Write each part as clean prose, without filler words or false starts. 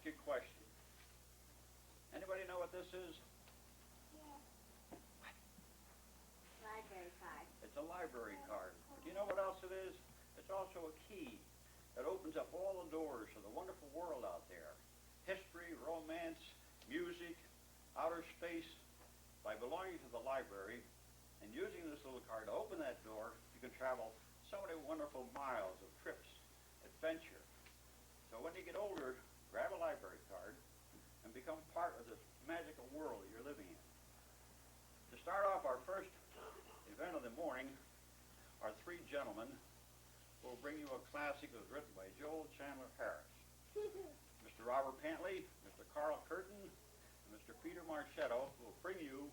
you a question. Anybody know what this is? Yeah. Library card. It's a library card. But do you know what else it is? It's also a key that opens up all the doors to the wonderful world out there. History, romance, music, outer space. By belonging to the library and using this little card to open that door, you can travel so many wonderful miles of trips, adventure. So when you get older, grab a library card and become part of this magical world that you're living in. To start off our first event of the morning, our three gentlemen will bring you a classic that was written by Joel Chandler Harris. Mr. Robert Pantley, Mr. Carl Curtin, and Mr. Peter Marchetto will bring you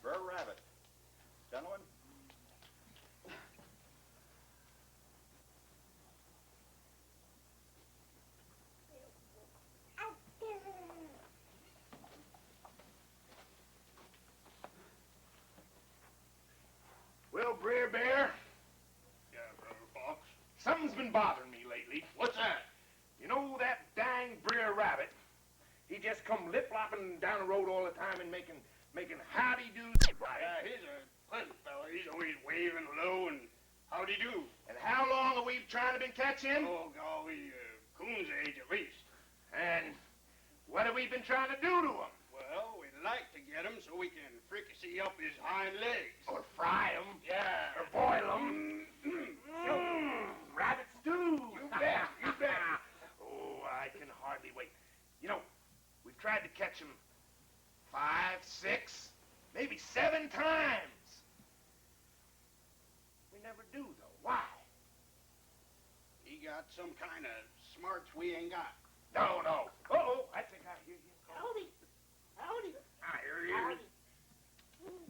Brer Rabbit. Gentlemen? Well, Brer Bear, Yeah, Brother Fox. something's been bothering me lately. What's that? You know that dang Brer Rabbit? He just come lip-lopping down the road all the time and making howdy-do's. Yeah, he's a pleasant fella. He's always waving hello and howdy do. And how long have we trying to catch him? Oh, golly, coon's age at least. And what have we been trying to do to him? Well, we'd like to get him so we can fricassee up his hind legs. Or fry him? Yeah. Or boil him? Rabbit stew! You bet, you bet. Oh, I can hardly wait. You know, we've tried to catch him 5, 6, maybe 7 times. We never do, though. Why? He got some kind of smarts we ain't got. No. Uh-oh, I think I hear you. Howdy. Howdy. I hear you. Howdy.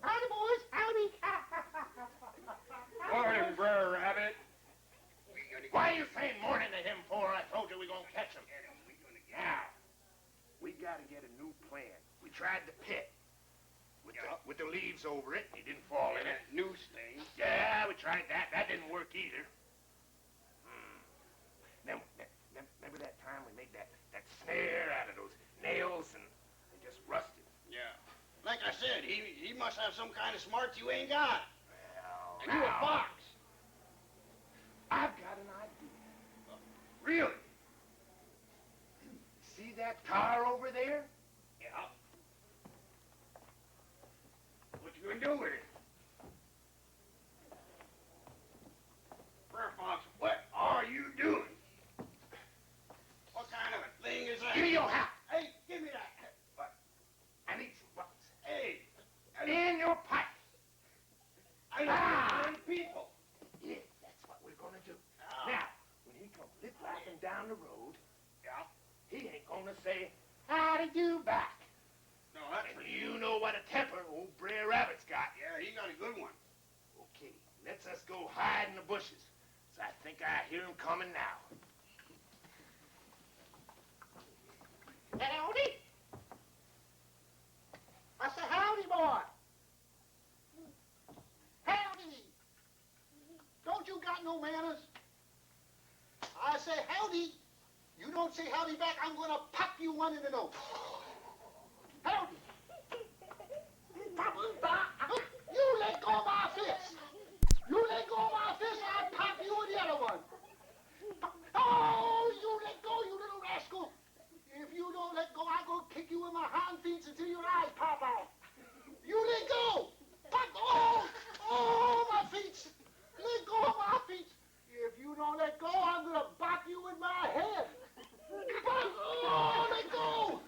Howdy, boys. Howdy. Morning, Brer Rabbit. Why are you saying morning to him for? I told you we're going to catch him. Now, we got to get a new plan. We tried the pit with the leaves over it. He didn't fall in it. Noose thing. Yeah, we tried that. That didn't work either. Then, remember that time we made that snare out of those nails and they just rusted? Yeah. Like I said, he must have some kind of smarts you ain't got. Well, And you a fox. I've got an idea. Really? See that car over there? Yeah. What you gonna do with it? Brer Fox, what are you doing? What kind of a thing is that? Give me your hat. Hey, give me that. What? I need some bucks. Hey. In your pipe. I don't know people. Yeah, that's what we're gonna do. Ah. Now, when he comes lip-lapping down the road, Yeah. he ain't gonna say, howdy do back. No, that's And for you know what a temper old Brer Rabbit's got. Yeah, he got a good one. Okay, let's us go hide in the bushes. So I think I hear him coming now. Howdy. I say howdy, boy. Howdy. Don't you got no manners? I say howdy. You don't say howdy back, I'm gonna pop you one in the nose. Howdy. You let go of my fist. You let go of my fist, I'll pop you with the other one. Oh, you let go, you little rascal. If you don't let go, I'm going to kick you with my hind feet until your eyes pop out. You let go. Pop. Oh, my feet. Let go of my feet. If you don't let go, I'm going to bop you with my head. Oh, let go.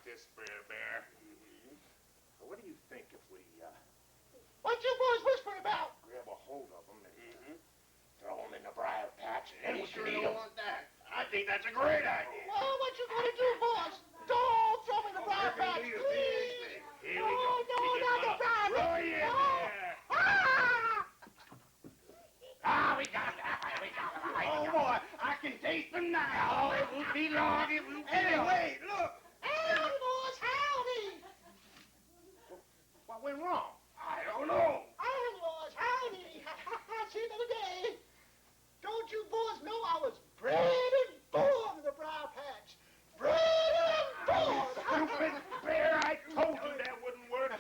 this, Bear. What do you think if we, What you boys whispering about? grab a hold of them and throw them in the briar patch and then We we sure can eat don't 'em? want that. I think that's a great idea. Well, what you gonna do, boys? Don't throw me in the briar patch, please. Here we go. No, We just not the wanna briar throw patch. you in No. there. Ah! We got it. We got it. Oh, boy, I can taste them now. Oh, it won't be long. It won't be long. Anyway, look. Howdy, boys, howdy. What went wrong? I don't know. Howdy, boys, howdy. See another day. Don't you boys know I was bred and born in the briar patch? Bred and born. Stupid Bear, I told you that wouldn't work.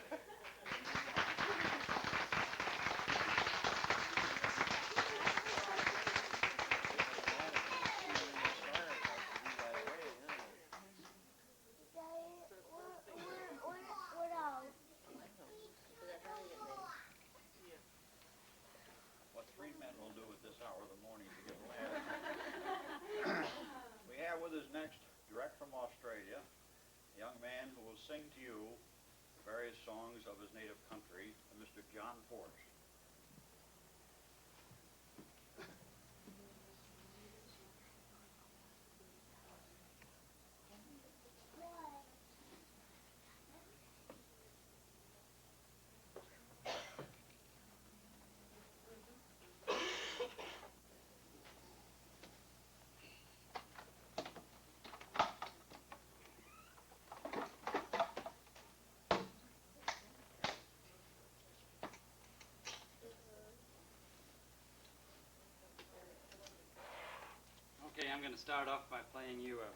What else? What three men will do at this hour of the morning to get laughed. We have with us next, direct from Australia, a young man who will sing to you various songs of his native country, Mr. John Force. Okay, I'm going to start off by playing you a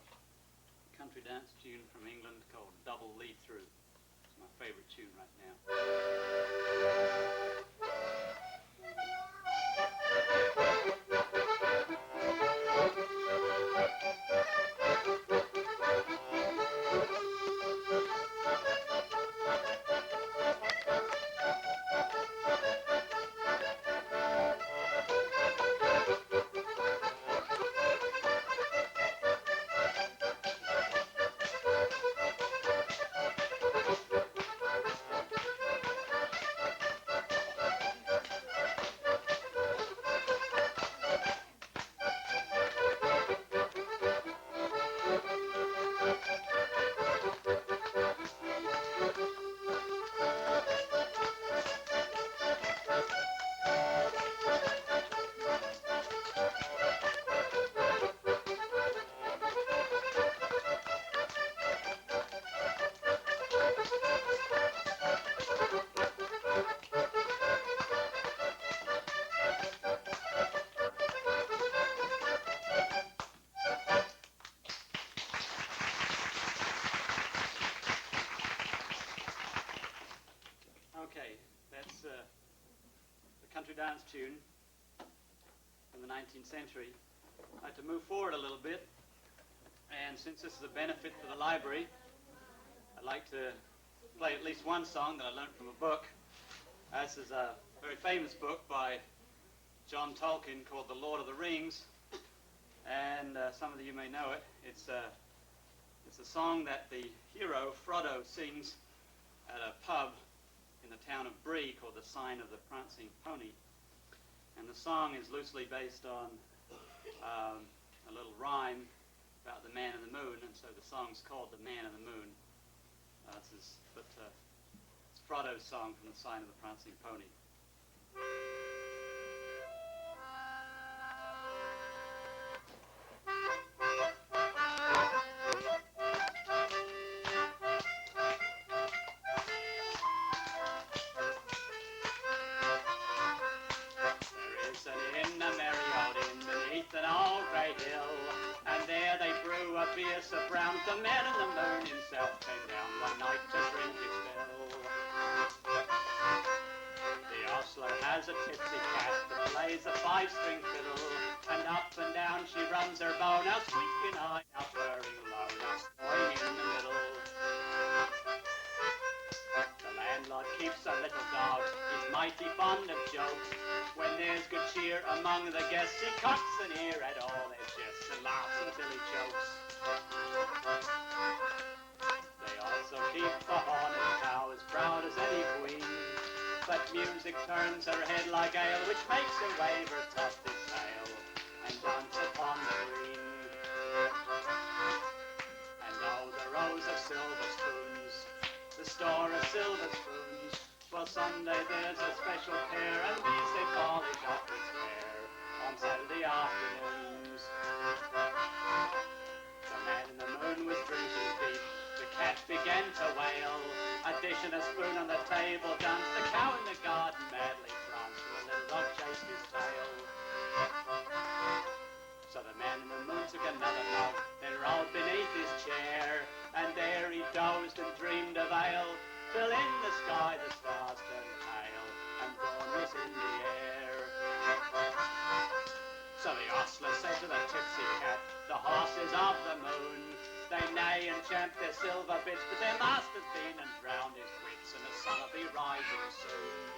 country dance tune from England called Double Lead Through. It's my favorite tune right now. Okay, that's the country dance tune from the 19th century. I'd like to move forward a little bit, and since this is a benefit for the library, I'd like to play at least one song that I learned from a book. This is a very famous book by John Tolkien called The Lord of the Rings, and some of you may know it. It's a song that the hero, Frodo, sings at a pub in the town of Bree called The Sign of the Prancing Pony. And the song is loosely based on a little rhyme about the man and the moon, and so the song's called The Man and the Moon. It's Frodo's song from The Sign of the Prancing Pony. Beer so brown, the man in the moon himself came down one night to drink his fill. The ostler has a tipsy cat that plays a five-string fiddle, and up and down she runs her bow, now squeaking high, now purring low, now snoring in the middle. The landlord keeps a little dog, he's mighty fond of jokes. When there's good cheer among the guests, he cocks an ear at all their jests and laughs until he chokes. They music turns her head like ale, which makes her wave her tufted tail and dance upon the green. And oh, the rows of silver spoons, the store of silver spoons. Well, Sunday there's a special care, and these they polish off with care on Saturday afternoons. The man in the moon was drinking deep. The cat began to wail. A dish and a spoon on the table danced. The cow in the garden madly pranced. The little dog chased his tail. So the man in the moon took another mug, then rolled beneath his chair, and there he dozed and dreamed of ale, till in the sky the stars turned pale, and dawn was in the air. So the ostler said to the tipsy cat, the horses of the moon, they neigh and champ their silver bits, but their master's been and drowned his wits, and the sun'll be rising soon.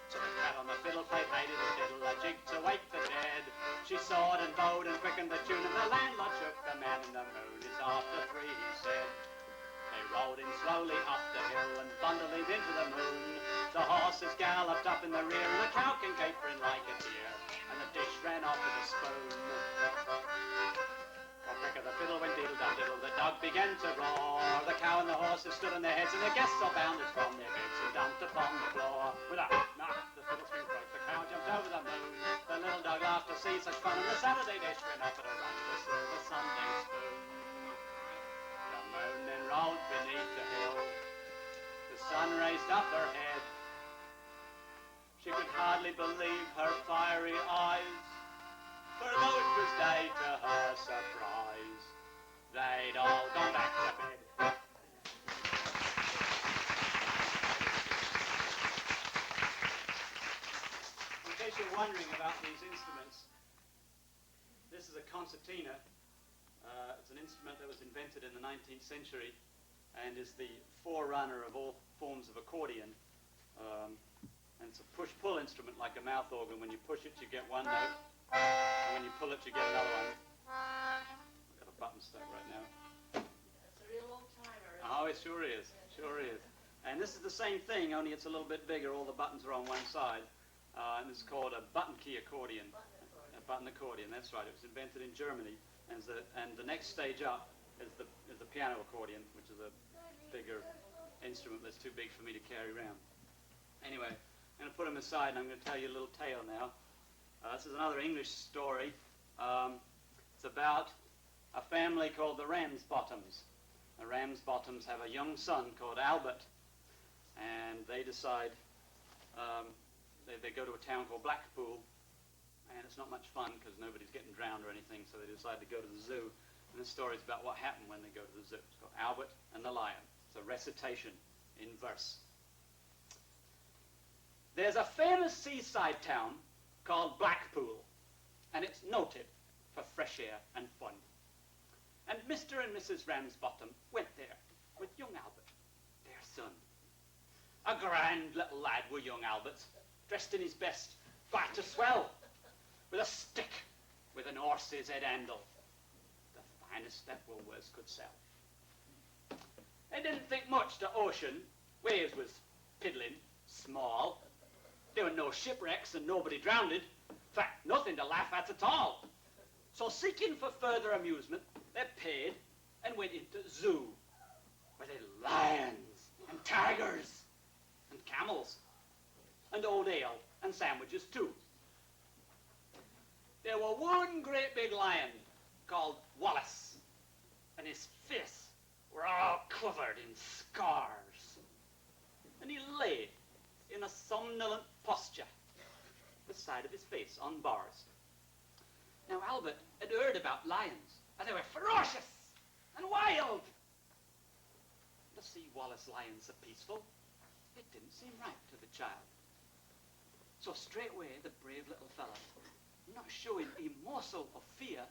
So the cat on the fiddle played lady the fiddle, a jig to wake the dead. She sawed and bowed and quickened the tune, and the landlord shook the man in the moon. It's after 3, he said. They rode him slowly up the hill and bundled him into the moon. The horses galloped up in the rear, and the cow came capering like a deer, and the dish ran off with a spoon. The prick of the fiddle went diddle-dum-diddle, the dog began to roar. The cow and the horses stood on their heads, and the guests all bounded from their beds and dumped upon the floor. With a knock, the fiddle string broke, the cow jumped over the moon. The little dog laughed to see such fun, and the Saturday dish ran up at a run with a silver Sunday spoon. The moon then rolled beneath the hill. The sun raised up her head. She could hardly believe her fiery eyes, for though it was day, to her surprise, they'd all gone back to bed. In case you're wondering about these instruments, this is a concertina. It's an instrument that was invented in the 19th century and is the forerunner of all forms of accordion. And it's a push-pull instrument like a mouth organ. When you push it, you get one note. And when you pull it, you get another one. I've got a button stuck right now. That's a real old timer. Oh, it sure is. Sure is. And this is the same thing, only it's a little bit bigger. All the buttons are on one side. And it's called a button key accordion. A button accordion, that's right. It was invented in Germany. And the next stage up is the piano accordion, which is a bigger instrument that's too big for me to carry around. Anyway, I'm going to put them aside, and I'm going to tell you a little tale now. This is another English story. It's about a family called the Ramsbottoms. The Ramsbottoms have a young son called Albert, and they decide they go to a town called Blackpool, and it's not much fun because nobody's getting drowned or anything, so they decide to go to the zoo. And this story is about what happened when they go to the zoo. It's called Albert and the Lion. It's a recitation in verse. There's a famous seaside town called Blackpool, and it's noted for fresh air and fun. And Mr. and Mrs. Ramsbottom went there with young Albert, their son. A grand little lad were young Albert, dressed in his best, fat to swell, with a stick with an horse's head handle, the finest that Woolworths could sell. They didn't think much to ocean. Waves was piddling, small. There were no shipwrecks and nobody drowned. In fact, nothing to laugh at all. So seeking for further amusement, they paid and went into the zoo, where there were lions and tigers and camels and old ale and sandwiches too. There were one great big lion called Wallace, and his fists were all covered in scars. And he lay in a somnolent posture, the side of his face on bars. Now Albert had heard about lions, and they were ferocious and wild. To see Wallace lion so peaceful, it didn't seem right to the child. So straightway the brave little fella, not showing a morsel of fear,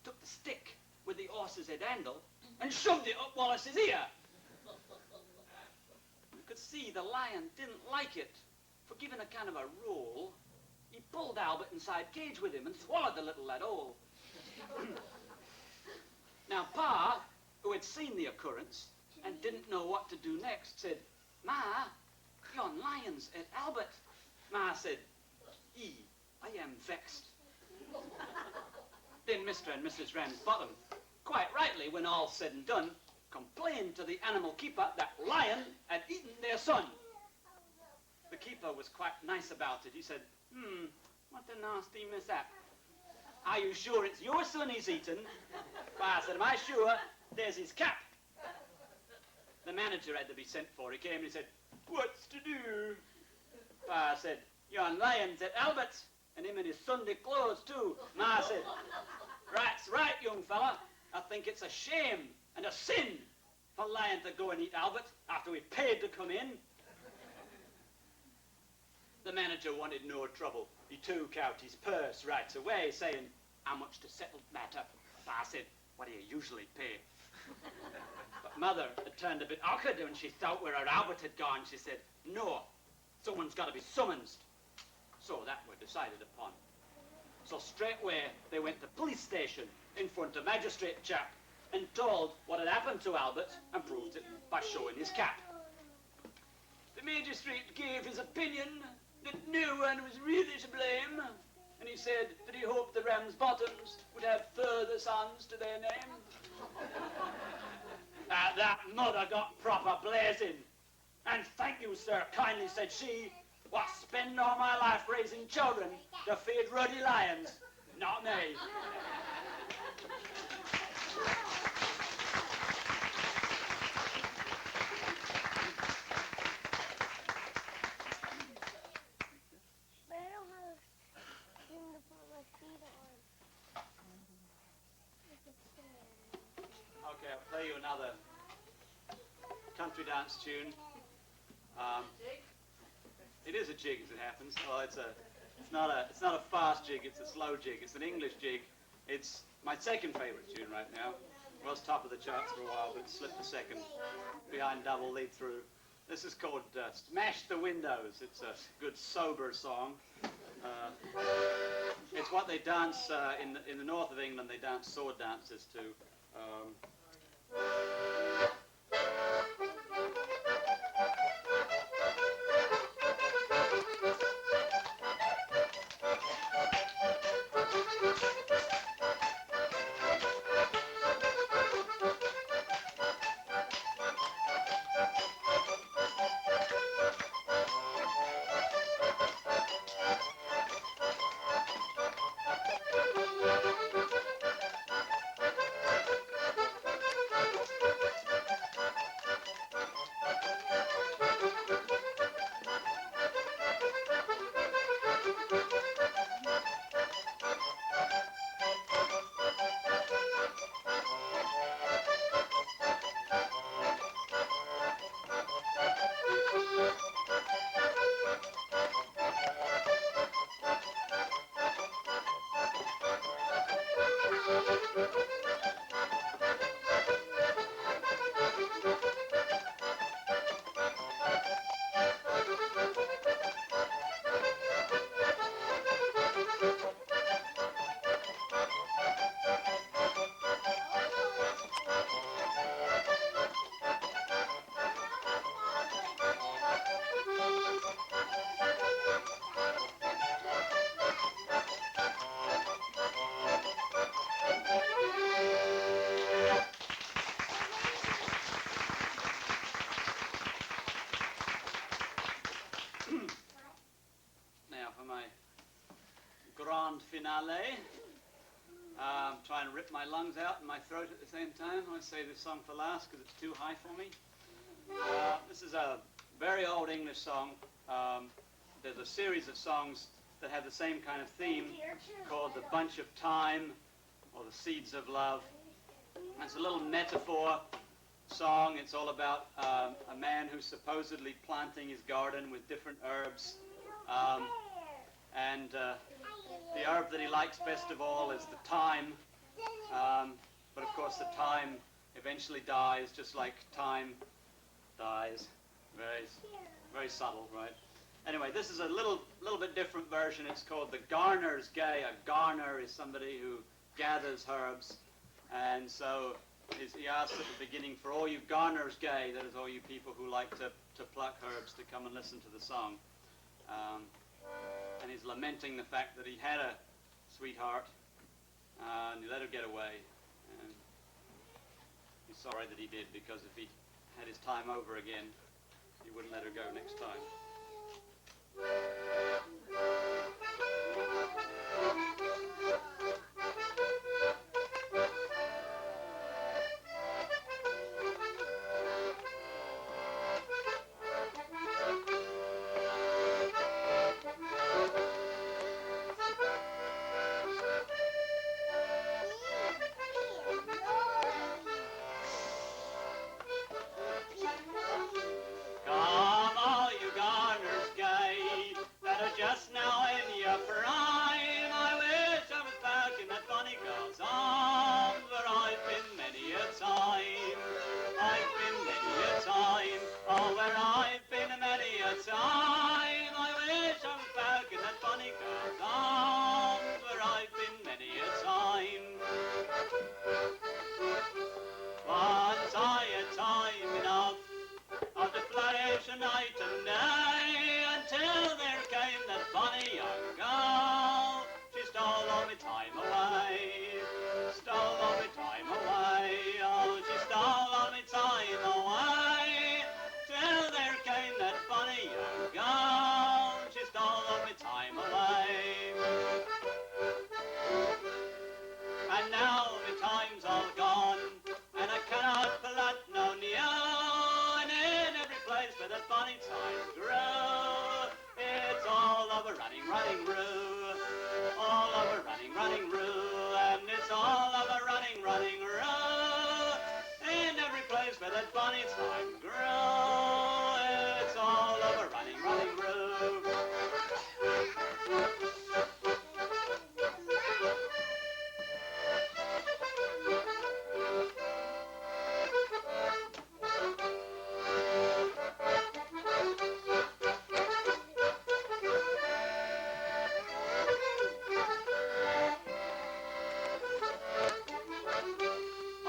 took the stick with the horse's head handle and shoved it up Wallace's ear. You could see the lion didn't like it. For giving a kind of a roll, he pulled Albert inside cage with him and swallowed the little lad whole. Now Pa, who had seen the occurrence and didn't know what to do next, said, "Ma, yon lions at Albert. Ma said, I am vexed. Then Mr. and Mrs. Ramsbottom, quite rightly, when all's said and done, complained to the animal keeper that lion had eaten their son. The keeper was quite nice about it. He said, what a nasty mishap. Are you sure it's your son he's eaten? I said, am I sure? There's his cap. The manager had to be sent for. He came and he said, what's to do? I said, yon lion's at Albert's, and him in his Sunday clothes too. Ma said, right's right, young fella. I think it's a shame and a sin for lion to go and eat Albert after we paid to come in. The manager wanted no trouble. He took out his purse right away, saying, how much to settle the matter? I said, what do you usually pay? But Mother had turned a bit awkward when she thought where her Albert had gone. She said, no, someone's got to be summoned. So that were decided upon. So straightway they went to police station in front of magistrate chap and told what had happened to Albert and proved it by showing his cap. The magistrate gave his opinion that no one was really to blame, and he said that he hoped the Ramsbottoms would have further sons to their name. That mother got proper blazing. And thank you, sir, kindly, said she. What, spend all my life raising children to feed ruddy lions? Not me. But I don't have something to put my feet on. Okay, I'll play you another country dance tune. It is a jig, as it happens. Well, it's not a fast jig. It's a slow jig. It's an English jig. It's my second favorite tune right now. It was top of the charts for a while, but it slipped a second behind double lead through. This is called "Smash the Windows." It's a good sober song. It's what they dance in the north of England. They dance sword dances to. Finale. Try and rip my lungs out and my throat at the same time. I say this song for last because it's too high for me. This is a very old English song. There's a series of songs that have the same kind of theme called The Bunch of Time or The Seeds of Love. It's a little metaphor song. It's all about a man who's supposedly planting his garden with different herbs. The herb that he likes best of all is the thyme. But of course the thyme eventually dies, just like time dies. Very, very subtle, right? Anyway, this is a little bit different version. It's called the Gardener's Gay. A gardener is somebody who gathers herbs. And so he asks at the beginning for all you garners gay, that is all you people who like to pluck herbs, to come and listen to the song. And he's lamenting the fact that he had a sweetheart and he let her get away. And he's sorry that he did, because if he had his time over again, he wouldn't let her go next time. Come, all you garners gay, that are just now in your prime. I wish I was back in that funny girl's arms, where I've been many a time. I've been many a time, oh, where I've been many a time. I wish I was back in that funny girl's arms, where I've been many a time. Once I had time enough of the flash night and day, until there came that funny young girl. She stole all my time away, stole all my time away, oh, she stole all my time away, till there came that funny young girl. She stole all my time away. And now my time's all gone, and I cannot plot no new. And in every place where that funny time grew, it's all over running, running roo. All over running, running roo. And it's all over running, running roo. In every place where that funny time grew, it's all over running, running roo.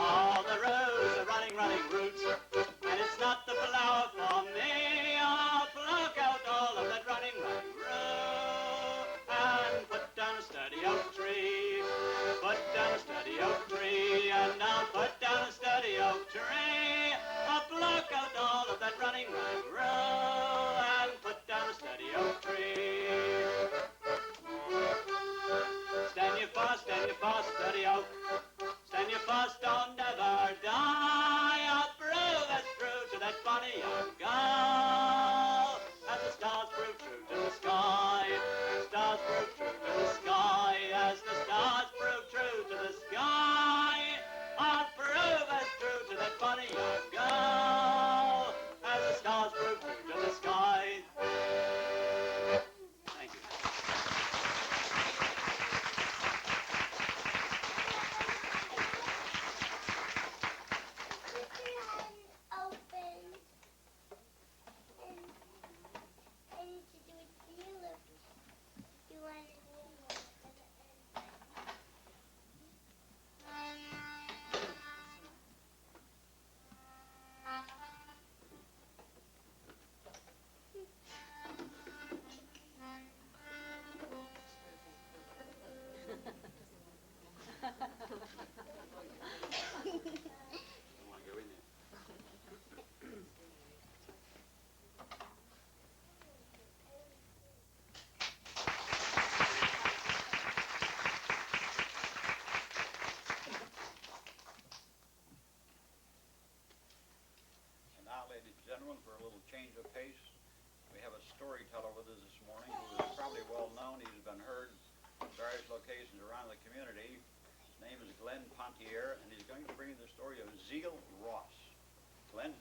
All the roads are running, running roots, and it's not the flower for me. I'll pluck out all of that running, running root, and put down a sturdy oak tree. Put down a sturdy oak tree, and I'll put down a sturdy oak tree. I'll pluck out all of that running, running root, and put down a sturdy oak tree. Stand you fast, sturdy oak. Stand you fast, don't never die. I'll prove as true to that funny young girl as the stars prove true to the sky. Stars prove true to the sky, as the stars prove true to the sky. I'll prove as true to that funny young girl as the stars prove true to the sky. Thank you. Open. And I need to do it for you if you want to do it at the end. I want to go in there. And now, ladies and gentlemen, for a little change of pace, we have a storyteller with us this morning who is probably well known. He's been heard in various locations around the community. His name is Glenn Pontier, and he's going to bring you the story of Zeal Ross. Glenn?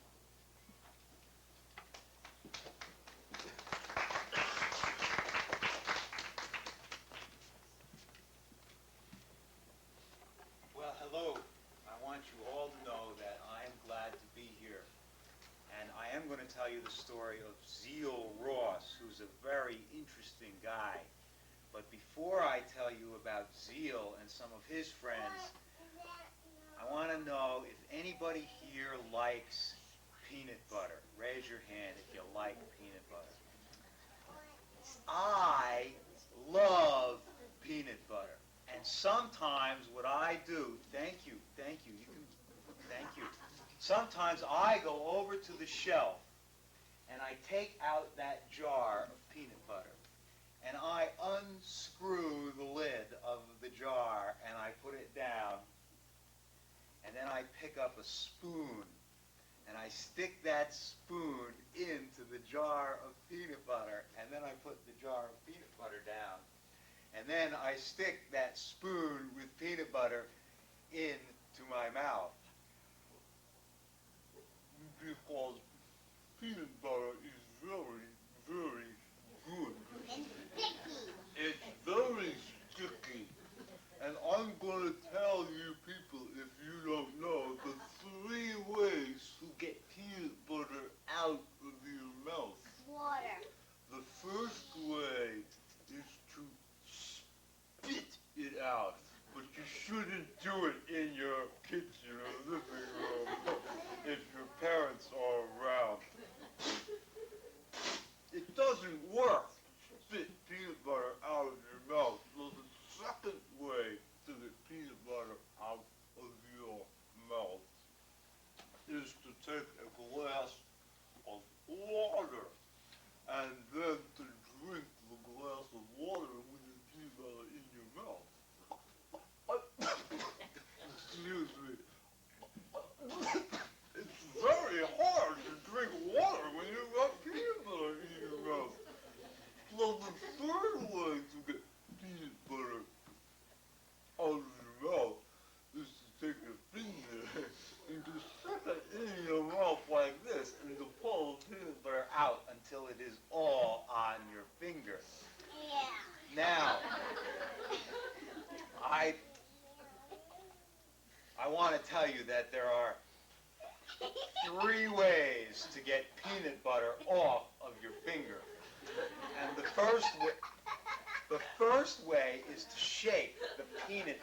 Well, hello. I want you all to know that I am glad to be here. And I am going to tell you the story of Zeal Ross, who's a very interesting guy. But before I tell you about Zeal and some of his friends, I I want to know if anybody here likes peanut butter. Raise your hand if you like peanut butter. I love peanut butter. And sometimes what I do, thank you, thank you, thank you. Sometimes I go over to the shelf and I take out that jar of peanut butter and I unscrew the lid of the jar and I put it down, and then I pick up a spoon and I stick that spoon into the jar of peanut butter, and then I put the jar of peanut butter down, and then I stick that spoon with peanut butter into my mouth. Because peanut butter is very, very good. And sticky. It's very sticky. And I'm going to tell you people, if you don't know, the 3 ways to get peanut butter out of your mouth. Water. The first way is to spit it out. But you shouldn't do it in your kitchen or living room if your parents are around. It doesn't work to spit peanut butter out of your mouth. So the second way to get peanut butter out of your mouth is to take a glass of water and then to drink the glass of water with the peanut butter in your mouth. Excuse me. It's very hard to drink water when you've got peanut butter in your mouth. So the third way to get peanut butter out of your mouth is to take your finger and to stick it in your mouth like this and to pull the peanut butter out until it is all on your finger. Yeah. Now, I want to tell you that there are 3 ways to get peanut butter off of your finger. And the first way is to shake the peanut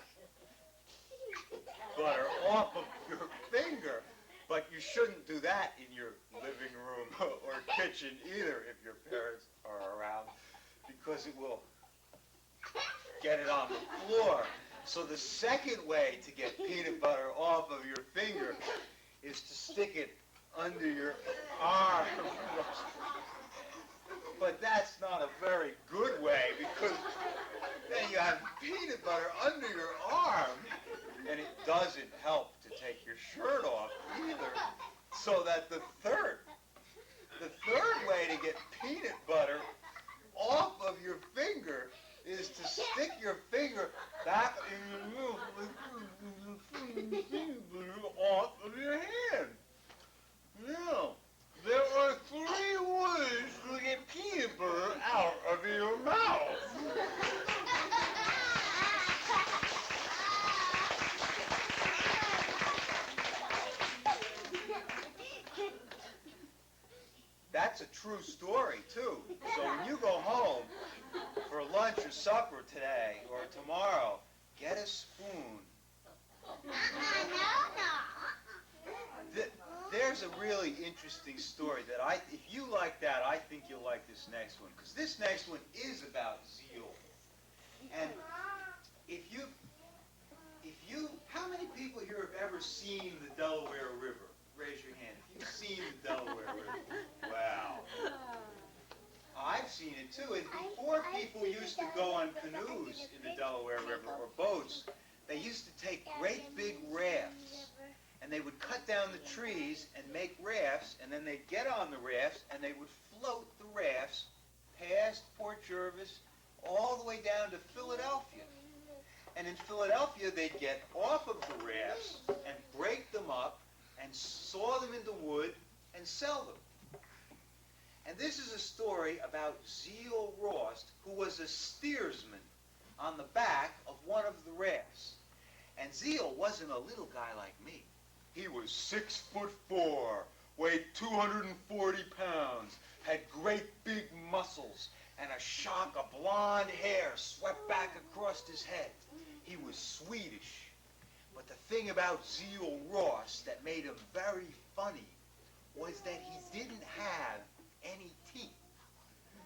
butter off of your finger. But you shouldn't do that in your living room or kitchen either if your parents are around, because it will get it on the floor. So the second way to get peanut butter off of your finger is to stick it under your arm. But that's not a very good way, because then you have peanut butter under your arm, and it doesn't help to take your shirt off either. So that the third way to get peanut butter off of your finger is to stick your finger back in your mouth and peanut butter off of your hand. Now, there are 3 ways to get peanut butter out of your mouth. That's a true story, too. So when you go home for lunch or supper today or tomorrow, get a spoon. There's a really interesting story that if you like that, I think you'll like this next one. Because this next one is about zeal. And how many people here have ever seen the Delaware River? Raise your hand if you've seen the Delaware River. Wow. I've seen it too. And before people used to go on canoes in the Delaware River or boats, they used to take great big rafts. And they would cut down the trees and make rafts, and then they'd get on the rafts and they would float the rafts past Port Jervis all the way down to Philadelphia. And in Philadelphia, they'd get off of the rafts and break them up and saw them into wood and sell them. And this is a story about Zeal Ross, who was a steersman on the back of one of the rafts. And Zeal wasn't a little guy like me. He was 6'4", weighed 240 pounds, had great big muscles, and a shock of blonde hair swept back across his head. He was Swedish, But the thing about Zeal Ross that made him very funny was that he didn't have any teeth.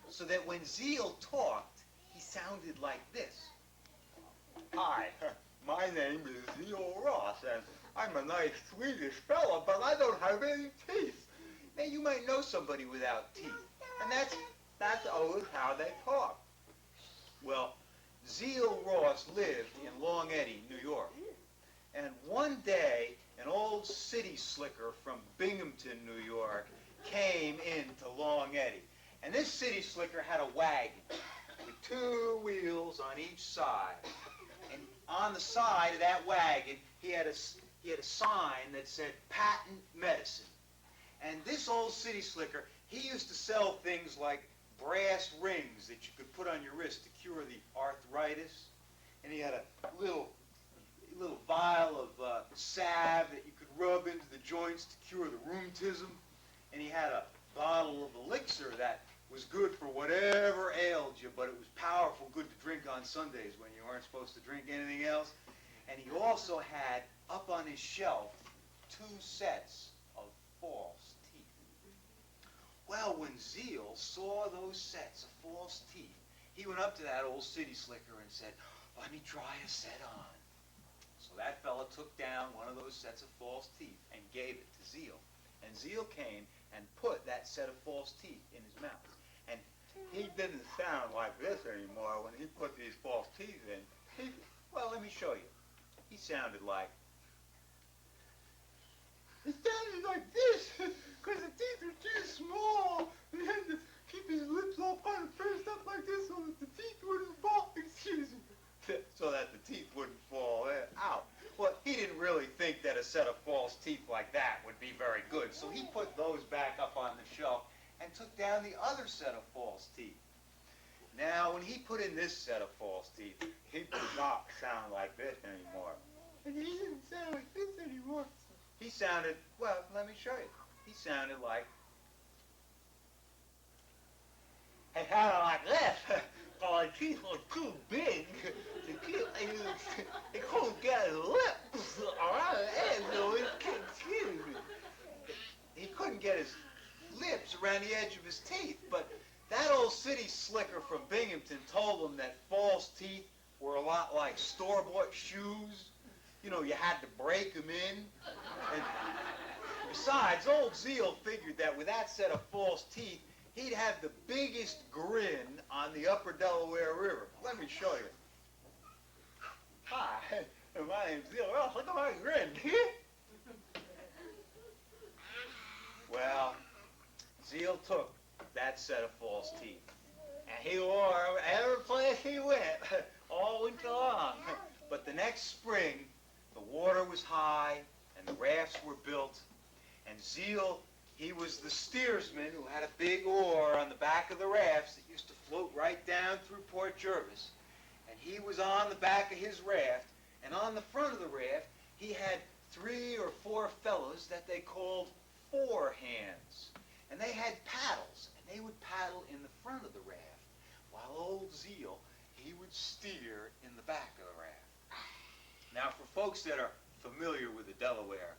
So that when Zeal talked, he sounded like this. Hi, my name is Zeal Ross, and I'm a nice Swedish fella, but I don't have any teeth. Now, you might know somebody without teeth, and That's always how they talk. well, Zeal Ross lived in Long Eddy, New York. And one day, an old city slicker from Binghamton, New York, came into Long Eddy. And this city slicker had a wagon with 2 wheels on each side. And on the side of that wagon, he had a sign that said patent medicine. And this old city slicker, he used to sell things like brass rings that you could put on your wrist to cure the arthritis. And he had a little vial of salve that you could rub into the joints to cure the rheumatism. And he had a bottle of elixir that was good for whatever ailed you, but it was powerful, good to drink on Sundays when you weren't supposed to drink anything else. And he also had up on his shelf 2 sets of false teeth. Well, when Zeal saw those sets of false teeth, he went up to that old city slicker and said, "Let me try a set on." So that fella took down one of those sets of false teeth and gave it to Zeal. And Zeal came and put that set of false teeth in his mouth. And He didn't sound like this anymore when he put these false teeth in. well, let me show you. He sounded like, It sounded like this, because the teeth are too small. He had to keep his lips all kind of pursed up like this so that the teeth wouldn't fall. Excuse me. so that the teeth wouldn't fall out. Well, he didn't really think that a set of false teeth like that would be very good, so he put those back up on the shelf and took down the other set of false teeth. Now, when he put in this set of false teeth, He did not sound like this anymore. And he didn't sound like this anymore. he sounded, well, let me show you. He sounded like, It sounded like this. But my teeth were too big to keep. He couldn't get his lips around the edge, so he confused me. he couldn't get his lips around the edge of his teeth, but that old city slicker from Binghamton told him that false teeth were a lot like store-bought shoes. You know, you had to break them in. And besides, old Zeal figured that with that set of false teeth, he'd have the biggest grin on the upper Delaware River. Let me show you. Hi, my name's Zeal Ross. Look at my grin. Well, Zeal took that set of false teeth, and he wore them every place he went, all winter long. But the next spring, the water was high, and the rafts were built, and Zeal, he was the steersman who had a big oar on the back of the rafts that used to float right down through Port Jervis. And he was on the back of his raft, and on the front of the raft, he had 3 or 4 fellows that they called four hands. And they had paddles, and they would paddle in the front of the raft, while old Zeal, he would steer in the back of the raft. Now, for folks that are familiar with the Delaware,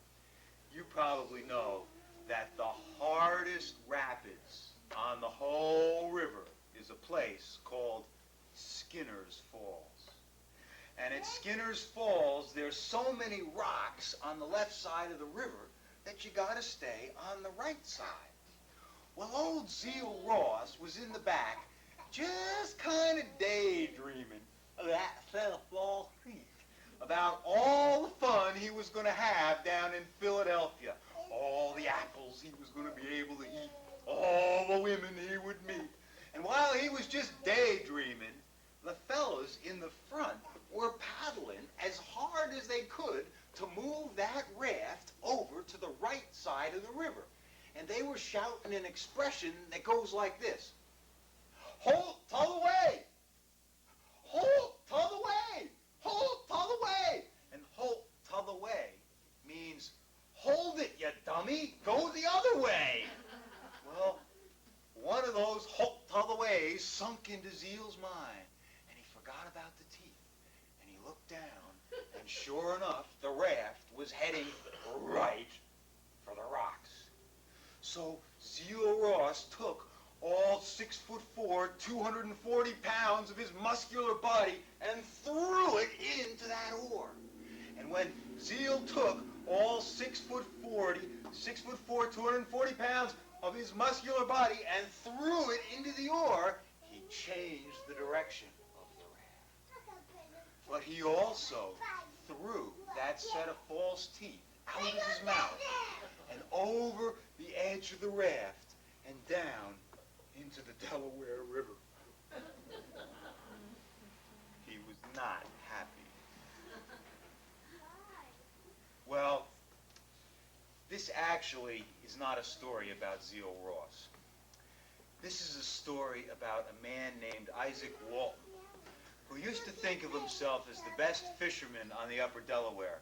you probably know that the hardest rapids on the whole river is a place called Skinner's Falls. And at Skinner's Falls, there's so many rocks on the left side of the river that you gotta stay on the right side. Well, old Zeal Ross was in the back, just kind of daydreaming of that set of false teeth, about all the fun he was going to have down in Philadelphia, all the apples he was going to be able to eat, all the women he would meet. And while he was just daydreaming, the fellows in the front were paddling as hard as they could to move that raft over to the right side of the river. And they were shouting an expression that goes like this: "Halt, t'other way! Halt, t'other way! Halt, t'other way!" And halt, t'other way means, hold it, you dummy, go the other way. Well, one of those halt, t'other ways sunk into Zeal's mind, and he forgot about the teeth. And he looked down, and sure enough, the raft was heading right for the rocks. So Zio Ross took all 6'4", 240 pounds of his muscular body and threw it into that oar. And when Zeal took all 6'4", 240 pounds of his muscular body and threw it into the oar, he changed the direction of the raft. But he also threw that set of false teeth out of his mouth and over the edge of the raft and down into the Delaware River. He was not happy. Well, this actually is not a story about Zeal Ross. This is a story about a man named Isaac Walton, who used to think of himself as the best fisherman on the upper Delaware.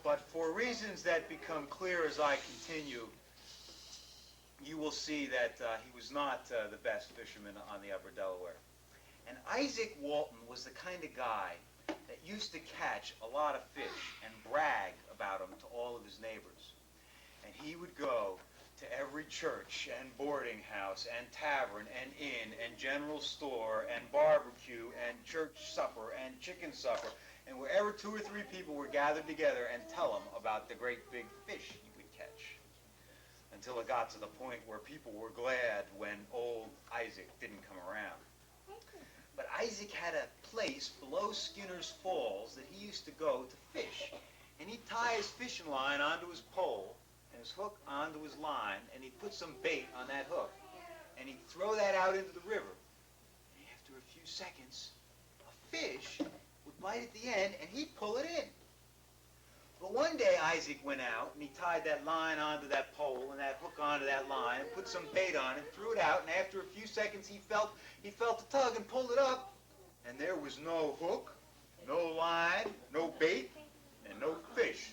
But for reasons that become clear as I continue, you will see that he was not the best fisherman on the upper Delaware. And Isaac Walton was the kind of guy that used to catch a lot of fish and brag about them to all of his neighbors. And he would go to every church and boarding house and tavern and inn and general store and barbecue and church supper and chicken supper, and wherever 2 or 3 people were gathered together and tell him about the great big fish he would catch. Until it got to the point where people were glad when old Isaac didn't come around. But Isaac had a place below Skinner's Falls that he used to go to fish. And he'd tie his fishing line onto his pole and his hook onto his line, and he'd put some bait on that hook. And he'd throw that out into the river. And after a few seconds, a fish would bite at the end, and he'd pull it in. But one day Isaac went out, and he tied that line onto that pole and that hook onto that line, and put some bait on it, threw it out, and after a few seconds he felt the tug and pulled it up, and there was no hook, no line, no bait, and no fish.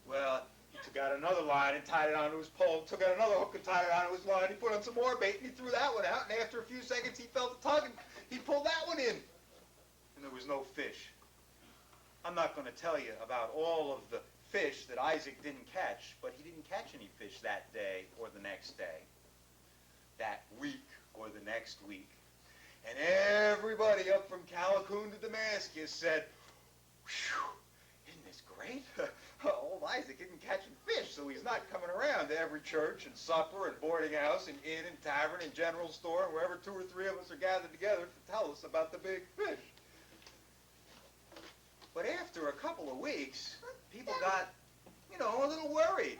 Well, he took out another line and tied it onto his pole, took out another hook and tied it onto his line, he put on some more bait, and he threw that one out, and after a few seconds he felt the tug, and he pulled that one in, and there was no fish. I'm not going to tell you about all of the fish that Isaac didn't catch, but he didn't catch any fish that day or the next day, that week or the next week. And everybody up from Callicoon to Damascus said, "Whew, isn't this great? Old Isaac isn't catching fish, so he's not coming around to every church and supper and boarding house and inn and tavern and general store and wherever 2 or 3 of us are gathered together to tell us about the big fish." But after a couple of weeks, people got, a little worried.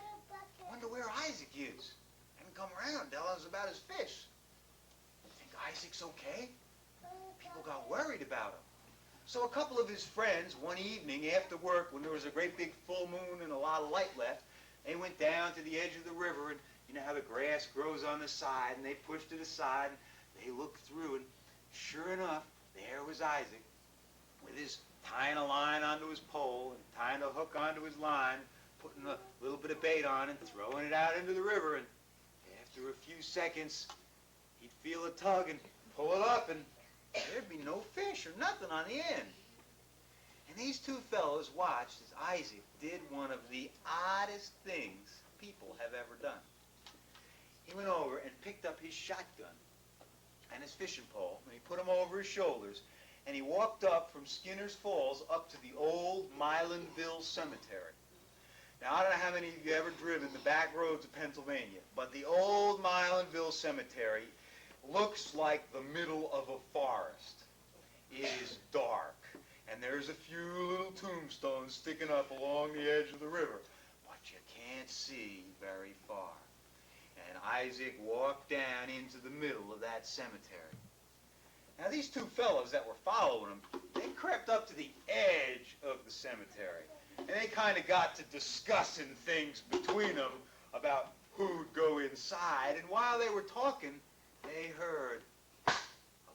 Wonder where Isaac is. Hadn't come around telling us about his fish. Think Isaac's okay? People got worried about him. So a couple of his friends, one evening after work, when there was a great big full moon and a lot of light left, they went down to the edge of the river, and you know how the grass grows on the side, and they pushed it aside, and they looked through, and sure enough, there was Isaac with his tying a line onto his pole and tying a hook onto his line, putting a little bit of bait on and throwing it out into the river. And after a few seconds, he'd feel a tug and pull it up, and there'd be no fish or nothing on the end. And these 2 fellows watched as Isaac did one of the oddest things people have ever done. He went over and picked up his shotgun and his fishing pole, and he put them over his shoulders, and he walked up from Skinner's Falls up to the old Milanville Cemetery. Now, I don't know how many of you ever driven the back roads of Pennsylvania, but the old Milanville Cemetery looks like the middle of a forest. It is dark, and there's a few little tombstones sticking up along the edge of the river, but you can't see very far. And Isaac walked down into the middle of that cemetery. Now, these 2 fellows that were following him, they crept up to the edge of the cemetery, and they kind of got to discussing things between them about who'd go inside, and while they were talking, they heard a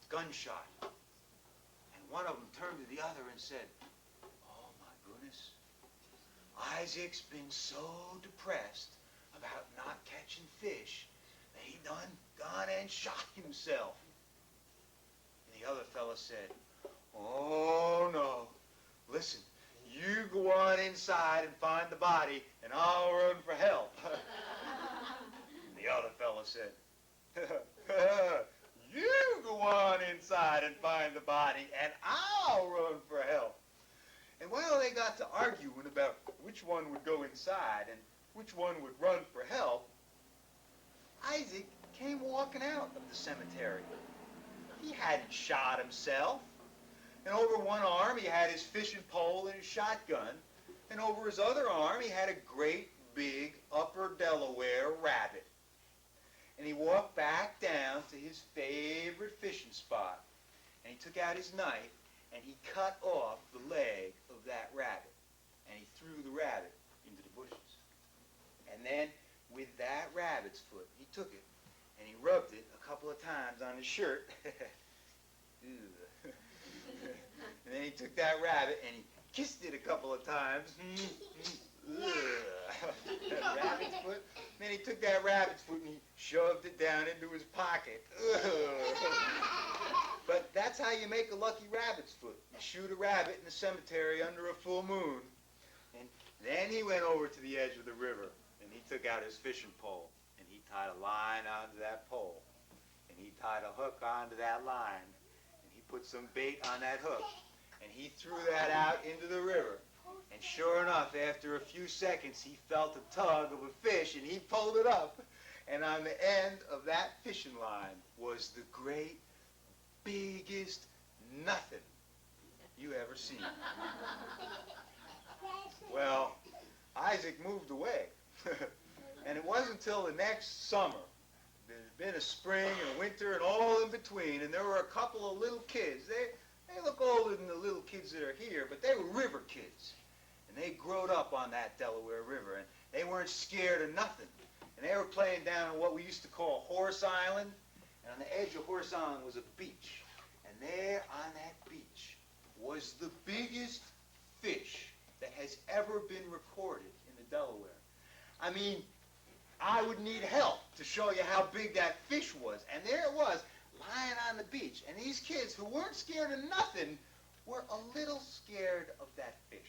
gunshot. And one of them turned to the other and said, "Oh, my goodness, Isaac's been so depressed about not catching fish that he done gone and shot himself." The other fellow said, "Oh, no. Listen, you you go on inside and find the body, and I'll run for help. The other fella said, you go on inside and find the body, and I'll run for help. And while they got to arguing about which one would go inside and which one would run for help, Isaac came walking out of the cemetery. He hadn't shot himself. And over one arm he had his fishing pole and his shotgun. And over his other arm he had a great big Upper Delaware rabbit. And he walked back down to his favorite fishing spot. And he took out his knife and he cut off the leg of that rabbit. And he threw the rabbit into the bushes. And then with that rabbit's foot, he took it and he rubbed it a couple of times on his shirt. And then he took that rabbit and he kissed it a couple of times. That rabbit's foot. Then he took that rabbit's foot and he shoved it down into his pocket. But that's how you make a lucky rabbit's foot. You shoot a rabbit in the cemetery under a full moon. And then he went over to the edge of the river and he took out his fishing pole and he tied a line onto that pole. And he tied a hook onto that line. And he put some bait on that hook. And he threw that out into the river. And sure enough, after a few seconds, he felt a tug of a fish, and he pulled it up. And on the end of that fishing line was the great, biggest nothing you ever seen. Well, Isaac moved away. And it wasn't until the next summer. There's been a spring and a winter and all in between, and there were a couple of little kids. They look older than the little kids that are here, but they were river kids. And they growed up on that Delaware River, and they weren't scared of nothing. And they were playing down on what we used to call Horse Island. And on the edge of Horse Island was a beach. And there on that beach was the biggest fish that has ever been recorded in the Delaware. I mean, I would need help to show you how big that fish was. And there it was, lying on the beach. And these kids who weren't scared of nothing were a little scared of that fish.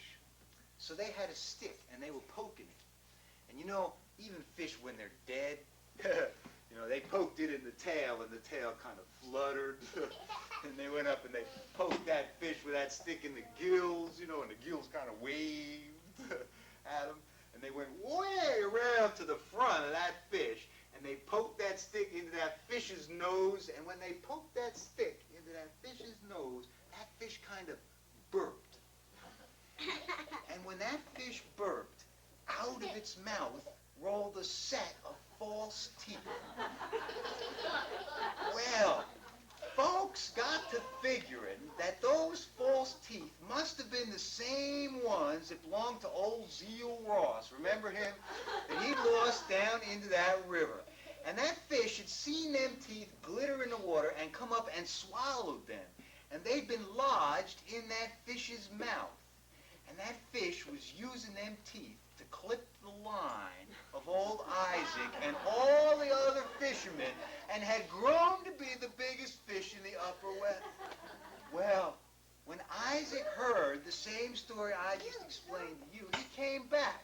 So they had a stick and they were poking it. And you know, even fish when they're dead, you know, they poked it in the tail and the tail kind of fluttered. And they went up and they poked that fish with that stick in the gills, you know, and the gills kind of waved at them. And they went way around to the front of that fish, and they poked that stick into that fish's nose, and when they poked that stick into that fish's nose, that fish kind of burped. And when that fish burped, out of its mouth rolled a set of false teeth. Well, folks got to figuring that those false teeth must have been the same ones that belonged to old Zeal Ross. Remember him? That he lost down into that river. And that fish had seen them teeth glitter in the water and come up and swallowed them. And they'd been lodged in that fish's mouth. And that fish was using them teeth to clip the line of old Isaac and all the other fishermen, and had grown to be the biggest fish in the upper west. Well, when Isaac heard the same story I just explained to you, he came back.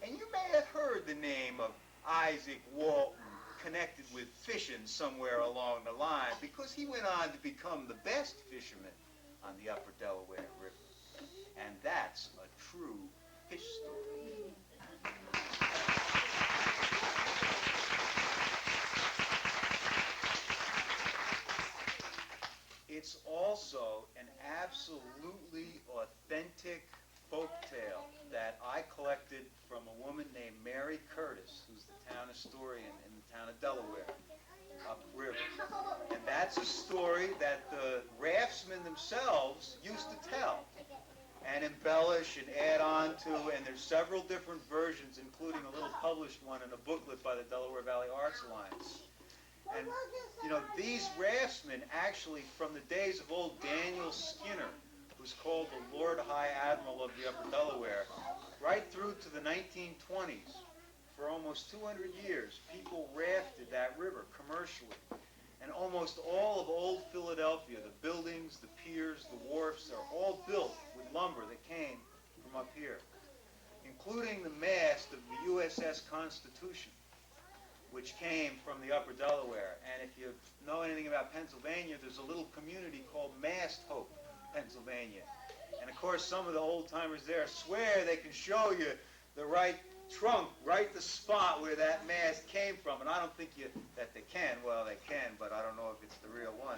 And you may have heard the name of Isaac Walton connected with fishing somewhere along the line, because he went on to become the best fisherman on the upper Delaware River. And that's a true fish story. It's also an absolutely authentic folk tale that I collected from a woman named Mary Curtis, who's the town historian in the town of Delaware, upriver. And that's a story that the raftsmen themselves used to tell and embellish and add on to, and there's several different versions, including a little published one in a booklet by the Delaware Valley Arts Alliance. And, you know, these raftsmen actually, from the days of old Daniel Skinner, who's called the Lord High Admiral of the Upper Delaware, right through to the 1920s, for almost 200 years, people rafted that river commercially. And almost all of old Philadelphia, the buildings, the piers, the wharfs, are all built with lumber that came from up here, including the mast of the USS Constitution, which came from the upper Delaware. And if you know anything about Pennsylvania, there's a little community called Mast Hope, Pennsylvania. And of course, some of the old-timers there swear they can show you the right trunk, right the spot where that mast came from. And I don't think that they can. Well, they can, but I don't know if it's the real one.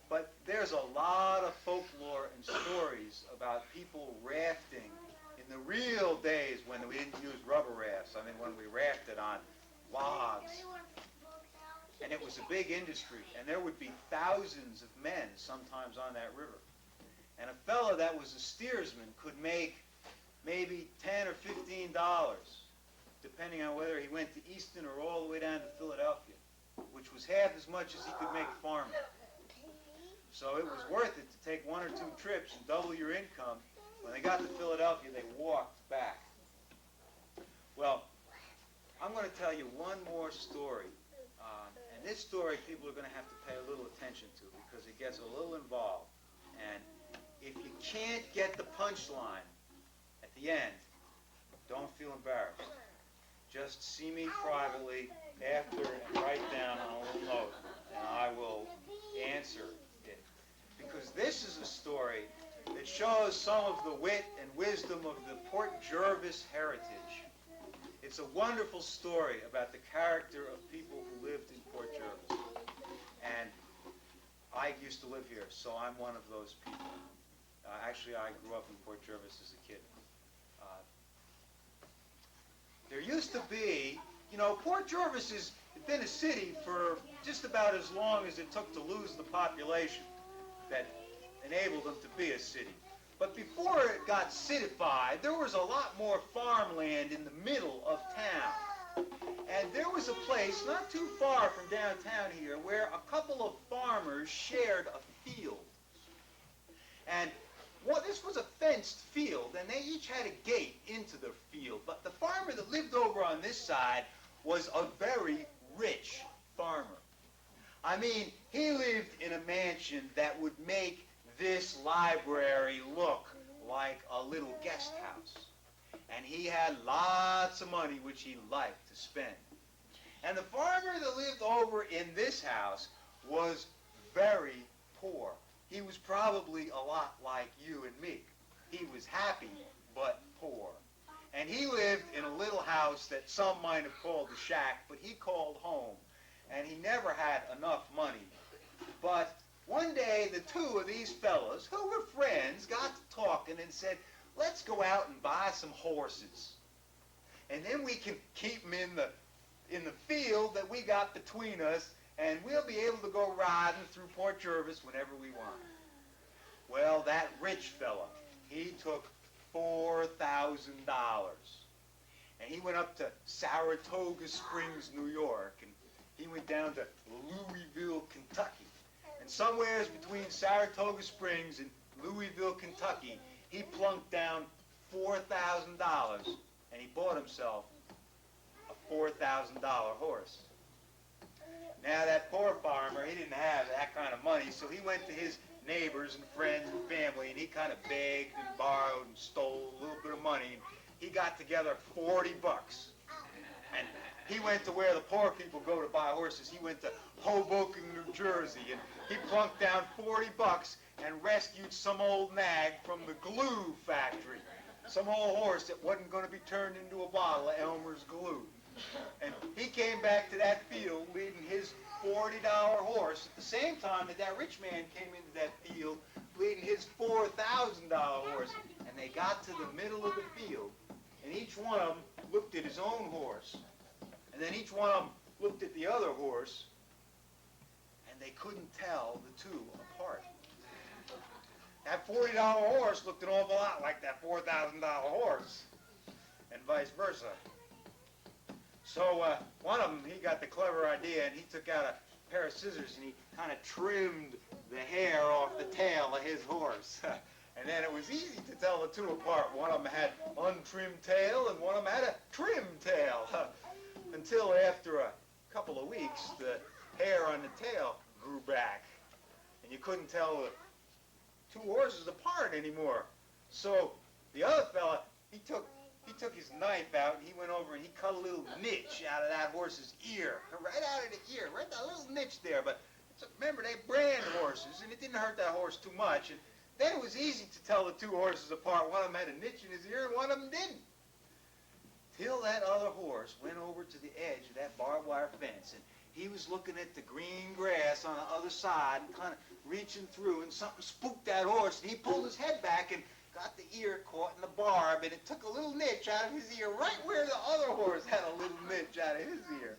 But there's a lot of folklore and stories about people rafting in the real days when we didn't use rubber rafts. I mean, when we rafted on logs. And it was a big industry, and there would be thousands of men sometimes on that river. And a fellow that was a steersman could make maybe $10 or $15, depending on whether he went to Easton or all the way down to Philadelphia, which was half as much as he could make farming. So it was worth it to take 1 or 2 trips and double your income. When they got to Philadelphia, they walked back. Well, I'm going to tell you one more story. And this story people are going to have to pay a little attention to because it gets a little involved. And if you can't get the punchline at the end, don't feel embarrassed. Just see me privately after and write down on a little note, and I will answer it. Because this is a story that shows some of the wit and wisdom of the Port Jervis heritage. It's a wonderful story about the character of people who lived in Port Jervis. And I used to live here, so I'm one of those people. Actually, I grew up in Port Jervis as a kid. There used to be, you know, Port Jervis has been a city for just about as long as it took to lose the population that enabled them to be a city. But before it got citified, there was a lot more farmland in the middle of town. And there was a place not too far from downtown here where a couple of farmers shared a field. And this was a fenced field, and they each had a gate into their field. But the farmer that lived over on this side was a very rich farmer. I mean, he lived in a mansion that would make this library look like a little guest house. And he had lots of money which he liked to spend. And the farmer that lived over in this house was very poor. He was probably a lot like you and me. He was happy, but poor. And he lived in a little house that some might have called a shack, but he called home. And he never had enough money. But one day, the two of these fellows, who were friends, got to talking and said, let's go out and buy some horses. And then we can keep them in the field that we got between us, and we'll be able to go riding through Port Jervis whenever we want. Well, that rich fella, he took $4,000. And he went up to Saratoga Springs, New York, and he went down to Louisville, Kentucky. And somewhere between Saratoga Springs and Louisville, Kentucky, he plunked down $4,000, and he bought himself a $4,000 horse. Now, that poor farmer, he didn't have that kind of money, so he went to his neighbors and friends and family, and he kind of begged and borrowed and stole a little bit of money. And he got together $40. And he went to where the poor people go to buy horses. He went to Hoboken, New Jersey, and he plunked down $40 and rescued some old nag from the glue factory. Some old horse that wasn't going to be turned into a bottle of Elmer's glue. And he came back to that field leading his $40 horse at the same time that rich man came into that field leading his $4,000 horse. And they got to the middle of the field, and each one of them looked at his own horse. And then each one of them looked at the other horse, and they couldn't tell the two apart. That $40 horse looked an awful lot like that $4,000 horse, and vice versa. So one of them, he got the clever idea, and he took out a pair of scissors, and he kind of trimmed the hair off the tail of his horse. And then it was easy to tell the two apart. One of them had untrimmed tail, and one of them had a trimmed tail. Until after a couple of weeks, the hair on the tail grew back, and you couldn't tell the two horses apart anymore. So the other fella, he took his knife out and he went over and he cut a little niche out of that horse's ear, right out of the ear, right that little niche there. But remember, they brand horses, and it didn't hurt that horse too much. And then it was easy to tell the two horses apart. One of them had a niche in his ear, and one of them didn't. Till that other horse went over to the edge of that barbed wire fence, and he was looking at the green grass on the other side and kind of reaching through, and something spooked that horse, and he pulled his head back and got the ear caught in the barb, and it took a little niche out of his ear right where the other horse had a little niche out of his ear.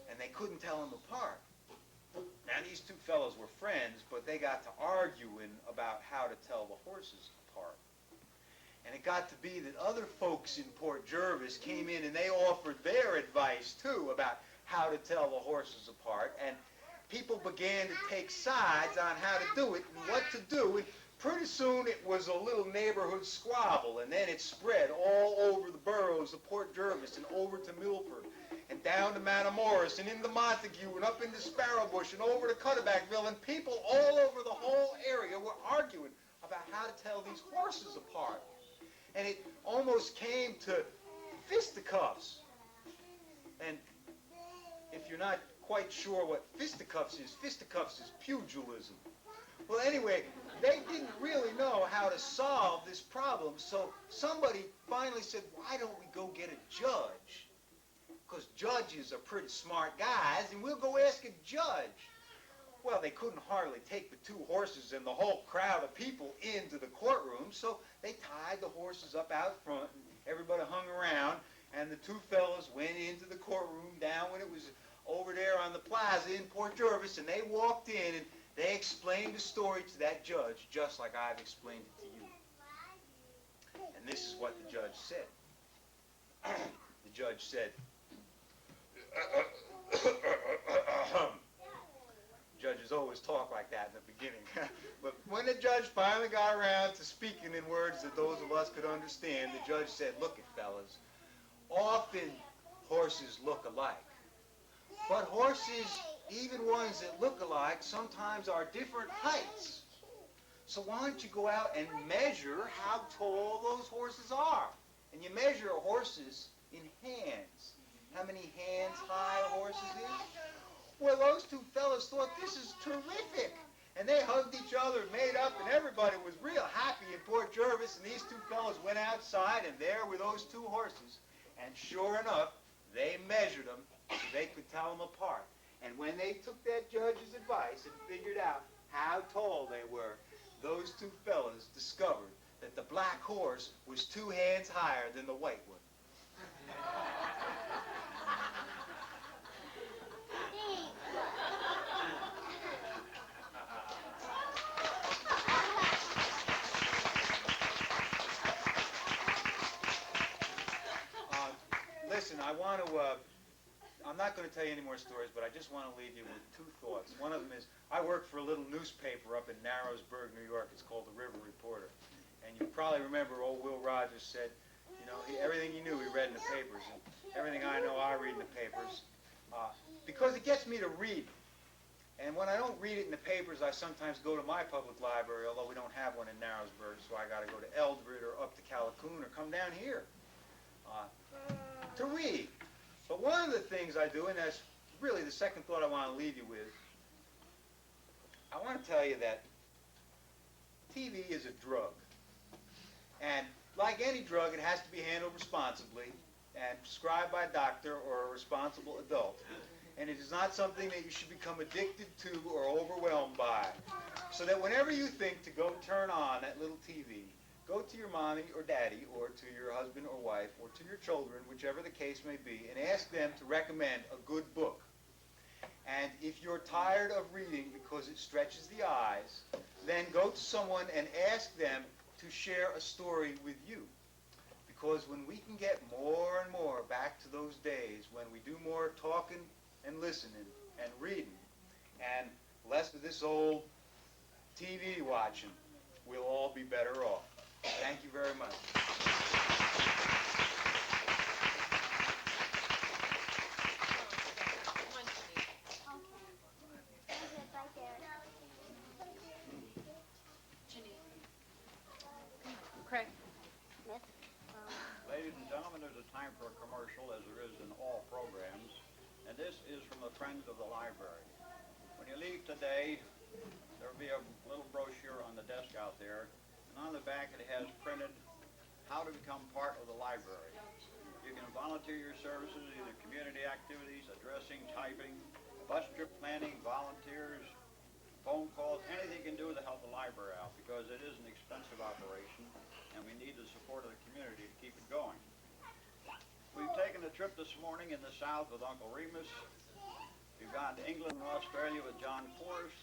And they couldn't tell them apart. Now, these two fellows were friends, but they got to arguing about how to tell the horses apart. And it got to be that other folks in Port Jervis came in and they offered their advice, too, about how to tell the horses apart. And people began to take sides on how to do it and what to do. And pretty soon it was a little neighborhood squabble, and then it spread all over the boroughs of Port Jervis and over to Milford and down to Matamoras and into Montague and up into Sparrowbush and over to Cutterbackville, and people all over the whole area were arguing about how to tell these horses apart. And it almost came to fisticuffs. And if you're not quite sure what fisticuffs is pugilism. Well, anyway, they didn't really know how to solve this problem, so somebody finally said, why don't we go get a judge? Because judges are pretty smart guys, and we'll go ask a judge. Well, they couldn't hardly take the two horses and the whole crowd of people into the courtroom, so they tied the horses up out front, and everybody hung around, and the two fellows went into the courtroom down when it was over there on the plaza in Port Jervis, and they walked in, and they explained the story to that judge, just like I've explained it to you. And this is what the judge said. The judge said, judges always talk like that in the beginning. But when the judge finally got around to speaking in words that those of us could understand, the judge said, look it, fellas, often horses look alike. But horses, even ones that look alike, sometimes are different heights. So why don't you go out and measure how tall those horses are? And you measure horses in hands. How many hands high a horse is? Well, those two fellas thought this is terrific. And they hugged each other and made up, and everybody was real happy in Port Jervis. And these two fellas went outside, and there were those two horses. And sure enough, they measured them so they could tell them apart. And when they took that judge's advice and figured out how tall they were, those two fellas discovered that the black horse was 2 hands higher than the white one. Listen, I'm not going to tell you any more stories, but I just want to leave you with 2 thoughts. One of them is, I work for a little newspaper up in Narrowsburg, New York. It's called the River Reporter. And you probably remember old Will Rogers said, you know, everything he knew he read in the papers. And everything I know I read in the papers. Because it gets me to read. And when I don't read it in the papers, I sometimes go to my public library, although we don't have one in Narrowsburg, so I got to go to Eldred or up to Callicoon or come down here to read. But one of the things I do, and that's really the second thought I want to leave you with, I want to tell you that TV is a drug. And like any drug, it has to be handled responsibly and prescribed by a doctor or a responsible adult. And it is not something that you should become addicted to or overwhelmed by. So that whenever you think to go turn on that little TV, go to your mommy or daddy or to your husband or wife or to your children, whichever the case may be, and ask them to recommend a good book. And if you're tired of reading because it stretches the eyes, then go to someone and ask them to share a story with you. Because when we can get more and more back to those days when we do more talking and listening and reading and less of this old TV watching, we'll all be better off. Thank you very much. Craig. Miss? friends of the library. When you leave today, there will be a little brochure on the desk out there, and on the back it has printed how to become part of the library. You can volunteer your services, either community activities, addressing, typing, bus trip planning, volunteers, phone calls, anything you can do to help the library out, because it is an expensive operation, and we need the support of the community to keep it going. We've taken a trip this morning in the south with Uncle Remus. We've gone to England and Australia with John Forrest.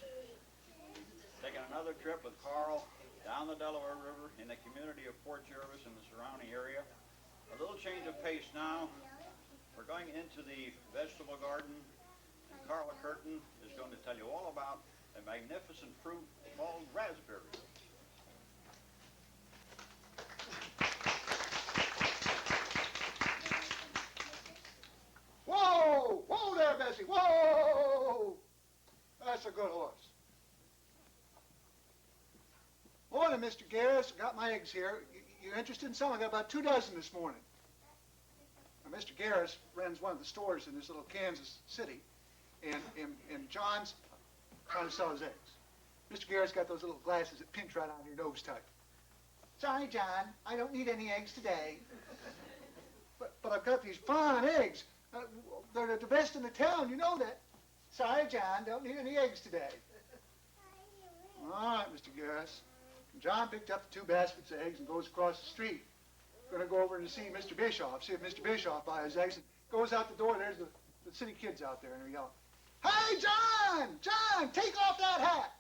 Taken another trip with Carl down the Delaware River in the community of Port Jervis and the surrounding area. A little change of pace now. We're going into the vegetable garden, and Carla Curtin is going to tell you all about a magnificent fruit called raspberry. Whoa! Whoa there, Bessie! Whoa! That's a good horse. Morning, Mr. Garris. Got my eggs here. You interested in some? I got about 2 dozen this morning. Now, Mr. Garris runs one of the stores in this little Kansas City, and John's trying to sell his eggs. Mr. Garris got those little glasses that pinch right on your nose type. Sorry, John, I don't need any eggs today. But I've got these fine eggs. They're the best in the town, you know that. Sorry, John, don't need any eggs today. All right, Mr. Garris. John picked up the 2 baskets of eggs and goes across the street. Going to go over and see Mr. Bischoff, see if Mr. Bischoff buys eggs. And goes out the door, there's the city kids out there, and they're yelling, "Hey, John! John, take off that hat!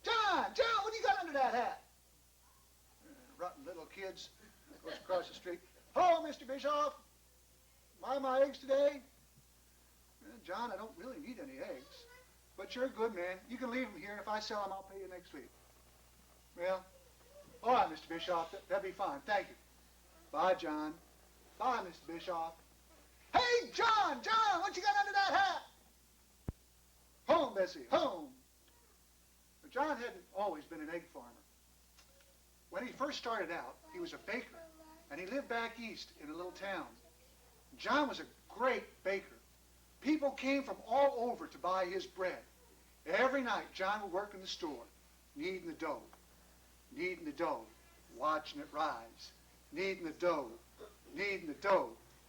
John! John, what do you got under that hat?" Rotten little kids. Goes across the street. "Hello, Mr. Bischoff. Buy my eggs today?" "John, I don't really need any eggs. But you're a good man. You can leave them here, and if I sell them, I'll pay you next week." "Well, all right, Mr. Bischoff. That'd be fine. Thank you." "Bye, John." "Bye, Mr. Bischoff." "Hey, John! John, what you got under that hat?" "Home, Bessie, home." But John hadn't always been an egg farmer. When he first started out, he was a baker, and he lived back east in a little town. John was a great baker. People came from all over to buy his bread. Every night, John would work in the store, kneading the dough, watching it rise, kneading the dough,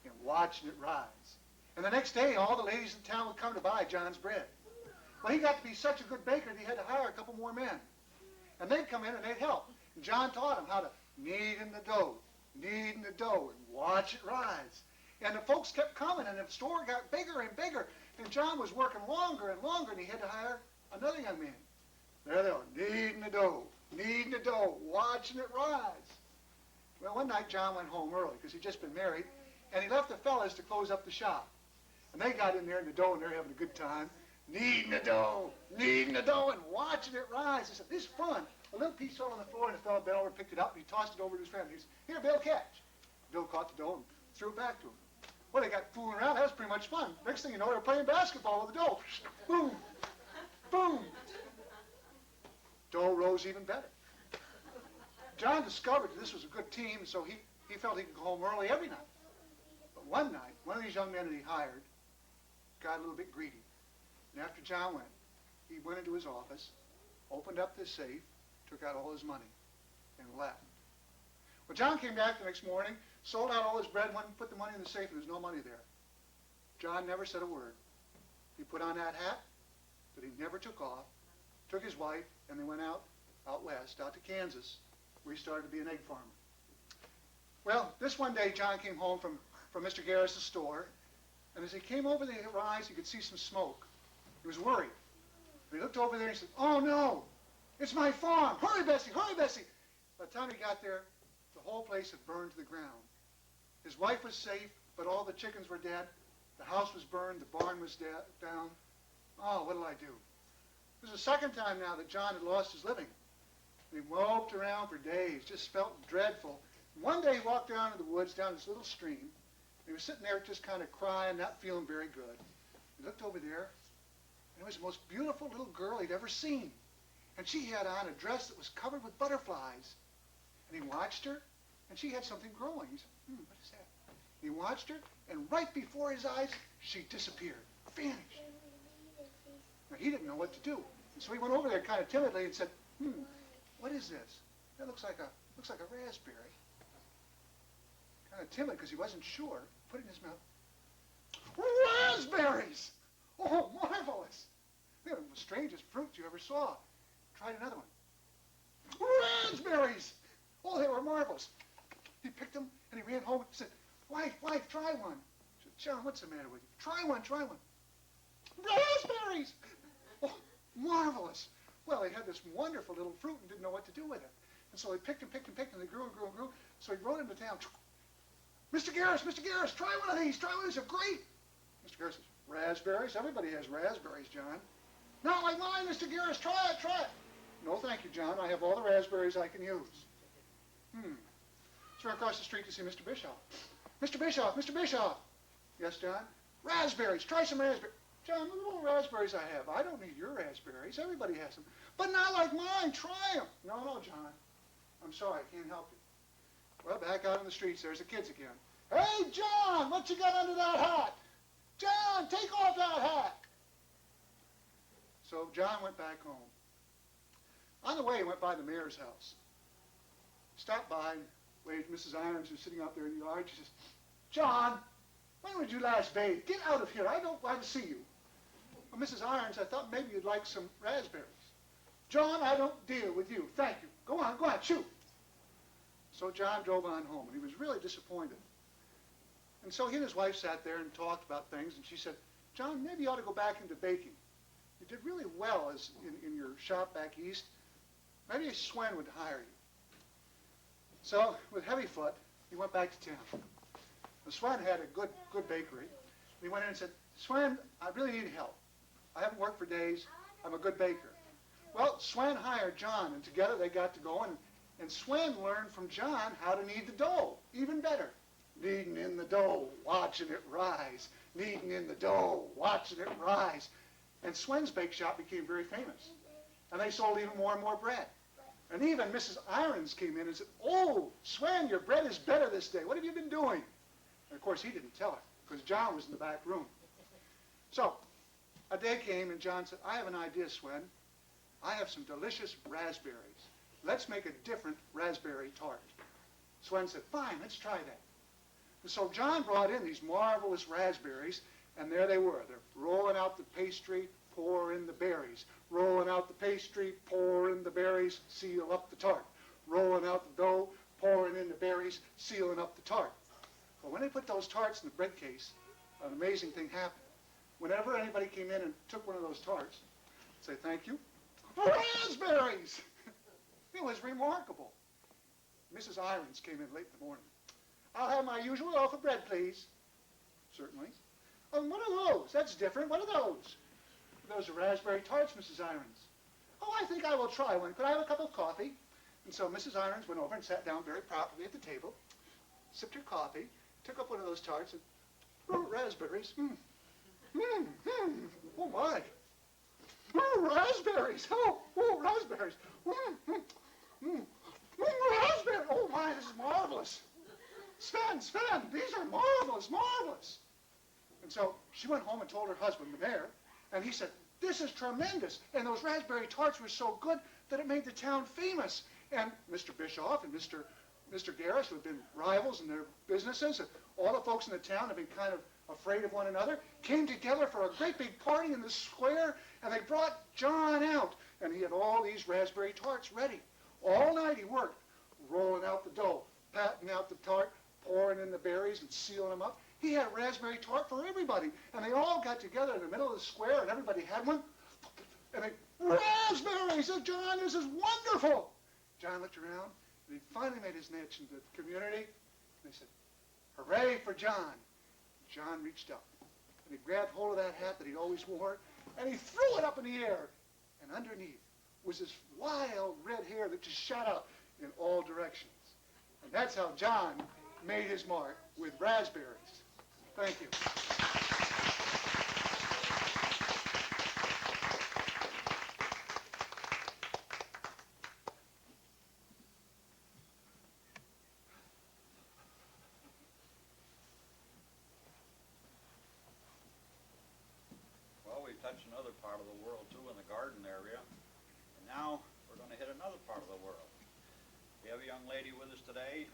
and watching it rise. And the next day, all the ladies in town would come to buy John's bread. Well, he got to be such a good baker that he had to hire a couple more men. And they'd come in and they'd help. And John taught them how to knead in the dough, and watch it rise. And the folks kept coming, and the store got bigger and bigger. And John was working longer and longer, and he had to hire another young man. There they are, kneading the dough, watching it rise. Well, one night John went home early because he'd just been married, and he left the fellas to close up the shop. And they got in there in the dough, and they're having a good time, kneading the dough, and watching it rise. He said, "This is fun." A little piece fell on the floor, and the fellow bent over, picked it up, and he tossed it over to his friend. He said, "Here, Bill, catch." Bill caught the dough and threw it back to him. Well, they got fooling around. That was pretty much fun. Next thing you know, they were playing basketball with the dough. Boom, boom. Dough rose even better. John discovered that this was a good team, so he felt he could go home early every night. But one night, one of these young men that he hired got a little bit greedy. And after John went, he went into his office, opened up the safe, took out all his money, and left. Well, John came back the next morning, sold out all his bread, went and put the money in the safe, and there was no money there. John never said a word. He put on that hat that he never took off, took his wife, and they went out west, out to Kansas, where he started to be an egg farmer. Well, this one day, John came home from Mr. Garris' store, and as he came over the rise, he could see some smoke. He was worried. And he looked over there and he said, "Oh, no, it's my farm. Hurry, Bessie, hurry, Bessie." By the time he got there, the whole place had burned to the ground. His wife was safe, but all the chickens were dead. The house was burned. The barn was down. Oh, what'll I do? It was the second time now that John had lost his living. And he moped around for days, just felt dreadful. And one day he walked down to the woods, down this little stream. He was sitting there just kind of crying, not feeling very good. He looked over there, and it was the most beautiful little girl he'd ever seen. And she had on a dress that was covered with butterflies. And he watched her, and she had something growing. He said, what is that? He watched her, and right before his eyes, she disappeared, vanished. Now, he didn't know what to do. And so he went over there kind of timidly and said, what is this? That looks like a raspberry. Kind of timid because he wasn't sure. Put it in his mouth. Raspberries! Oh, marvelous! They're the strangest fruit you ever saw. Tried another one. Raspberries! Oh, they were marvelous. He picked them and he ran home and said, wife, try one. She said, John, what's the matter with you? Try one. Raspberries! Oh, marvelous. Well, he had this wonderful little fruit and didn't know what to do with it. And so he picked and they grew and grew. So he rode into town. Mr. Garris, try one of these. They're great. Mr. Garris says, raspberries? Everybody has raspberries, John. Not like mine, Mr. Garris. Try it. No, thank you, John. I have all the raspberries I can use. So I ran across the street to see Mr. Bischoff. Mr. Bischoff. Yes, John? Raspberries. Try some raspberries. John, look at all the raspberries I have. I don't need your raspberries. Everybody has them. But not like mine. Try them. No, John. I'm sorry. I can't help you. Well, back out in the streets, there's the kids again. Hey, John, what you got under that hat? John, take off that hat. So John went back home. On the way, he went by the mayor's house. Stopped by and waved to Mrs. Irons, who's sitting out there in the yard. She says, John, when would you last bathe? Get out of here. I don't want to see you. Well, Mrs. Irons, I thought maybe you'd like some raspberries. John, I don't deal with you. Thank you. Go on, shoot. So John drove on home, and he was really disappointed. And so he and his wife sat there and talked about things, and she said, John, maybe you ought to go back into baking. You did really well in your shop back east. Maybe Swen would hire you. So, with heavy foot, he went back to town. Swen had a good bakery. He went in and said, Swen, I really need help. I haven't worked for days. I'm a good baker. Well, Swen hired John, and together they got to go, and Swen learned from John how to knead the dough, even better. Kneading in the dough, watching it rise. Kneading in the dough, watching it rise. And Swen's bake shop became very famous. And they sold even more and more bread. And even Mrs. Irons came in and said, oh, Swen, your bread is better this day. What have you been doing? And of course, he didn't tell her, because John was in the back room. So, a day came, and John said, I have an idea, Swen. I have some delicious raspberries. Let's make a different raspberry tart. Swen said, fine, let's try that. And so John brought in these marvelous raspberries, and there they were. They're rolling out the pastry, pour in the berries. Rolling out the pastry, pour in the berries, seal up the tart. Rolling out the dough, pouring in the berries, sealing up the tart. But when they put those tarts in the bread case, an amazing thing happened. Whenever anybody came in and took one of those tarts, say, thank you, raspberries! It was remarkable. Mrs. Irons came in late in the morning. I'll have my usual loaf of bread, please. Certainly. What are those? That's different. What are those? Those are raspberry tarts, Mrs. Irons. Oh, I think I will try one. Could I have a cup of coffee? And so Mrs. Irons went over and sat down very properly at the table, sipped her coffee, took up one of those tarts, and raspberries. Oh, my. Raspberries. Oh, raspberries. Raspberries. Oh, my, this is marvelous. Sven, these are marvelous. And so she went home and told her husband, the mayor, and he said, this is tremendous. And those raspberry tarts were so good that it made the town famous. And Mr. Bischoff and Mr. Garris, who had been rivals in their businesses, and all the folks in the town had been kind of afraid of one another, came together for a great big party in the square, and they brought John out. And he had all these raspberry tarts ready. All night he worked, rolling out the dough, patting out the tart, pouring in the berries and sealing them up. He had a raspberry tart for everybody. And they all got together in the middle of the square, and everybody had one. And they, raspberries! Oh, John, this is wonderful! John looked around, and he finally made his niche in the community. And they said, hooray for John. John reached up, and he grabbed hold of that hat that he always wore, and he threw it up in the air. And underneath was this wild red hair that just shot out in all directions. And that's how John made his mark with raspberries. Thank you. Well, we touched another part of the world too in the garden area. And now we're going to hit another part of the world. We have a young lady with us today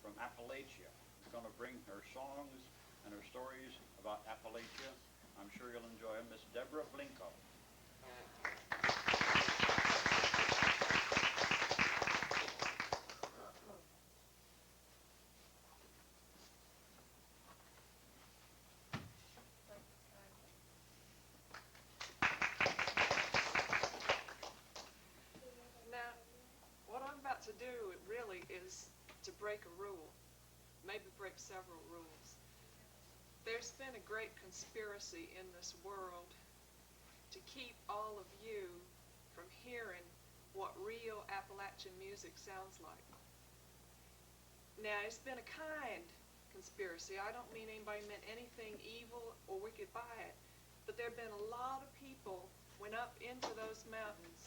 from Appalachia. She's going to bring her songs and her stories about Appalachia. I'm sure you'll enjoy them. Miss Deborah Blinko. Now, what I'm about to do really is to break a rule, maybe break several rules. There's been a great conspiracy in this world to keep all of you from hearing what real Appalachian music sounds like. Now, it's been a kind conspiracy. I don't mean anybody meant anything evil or wicked by it, but there have been a lot of people went up into those mountains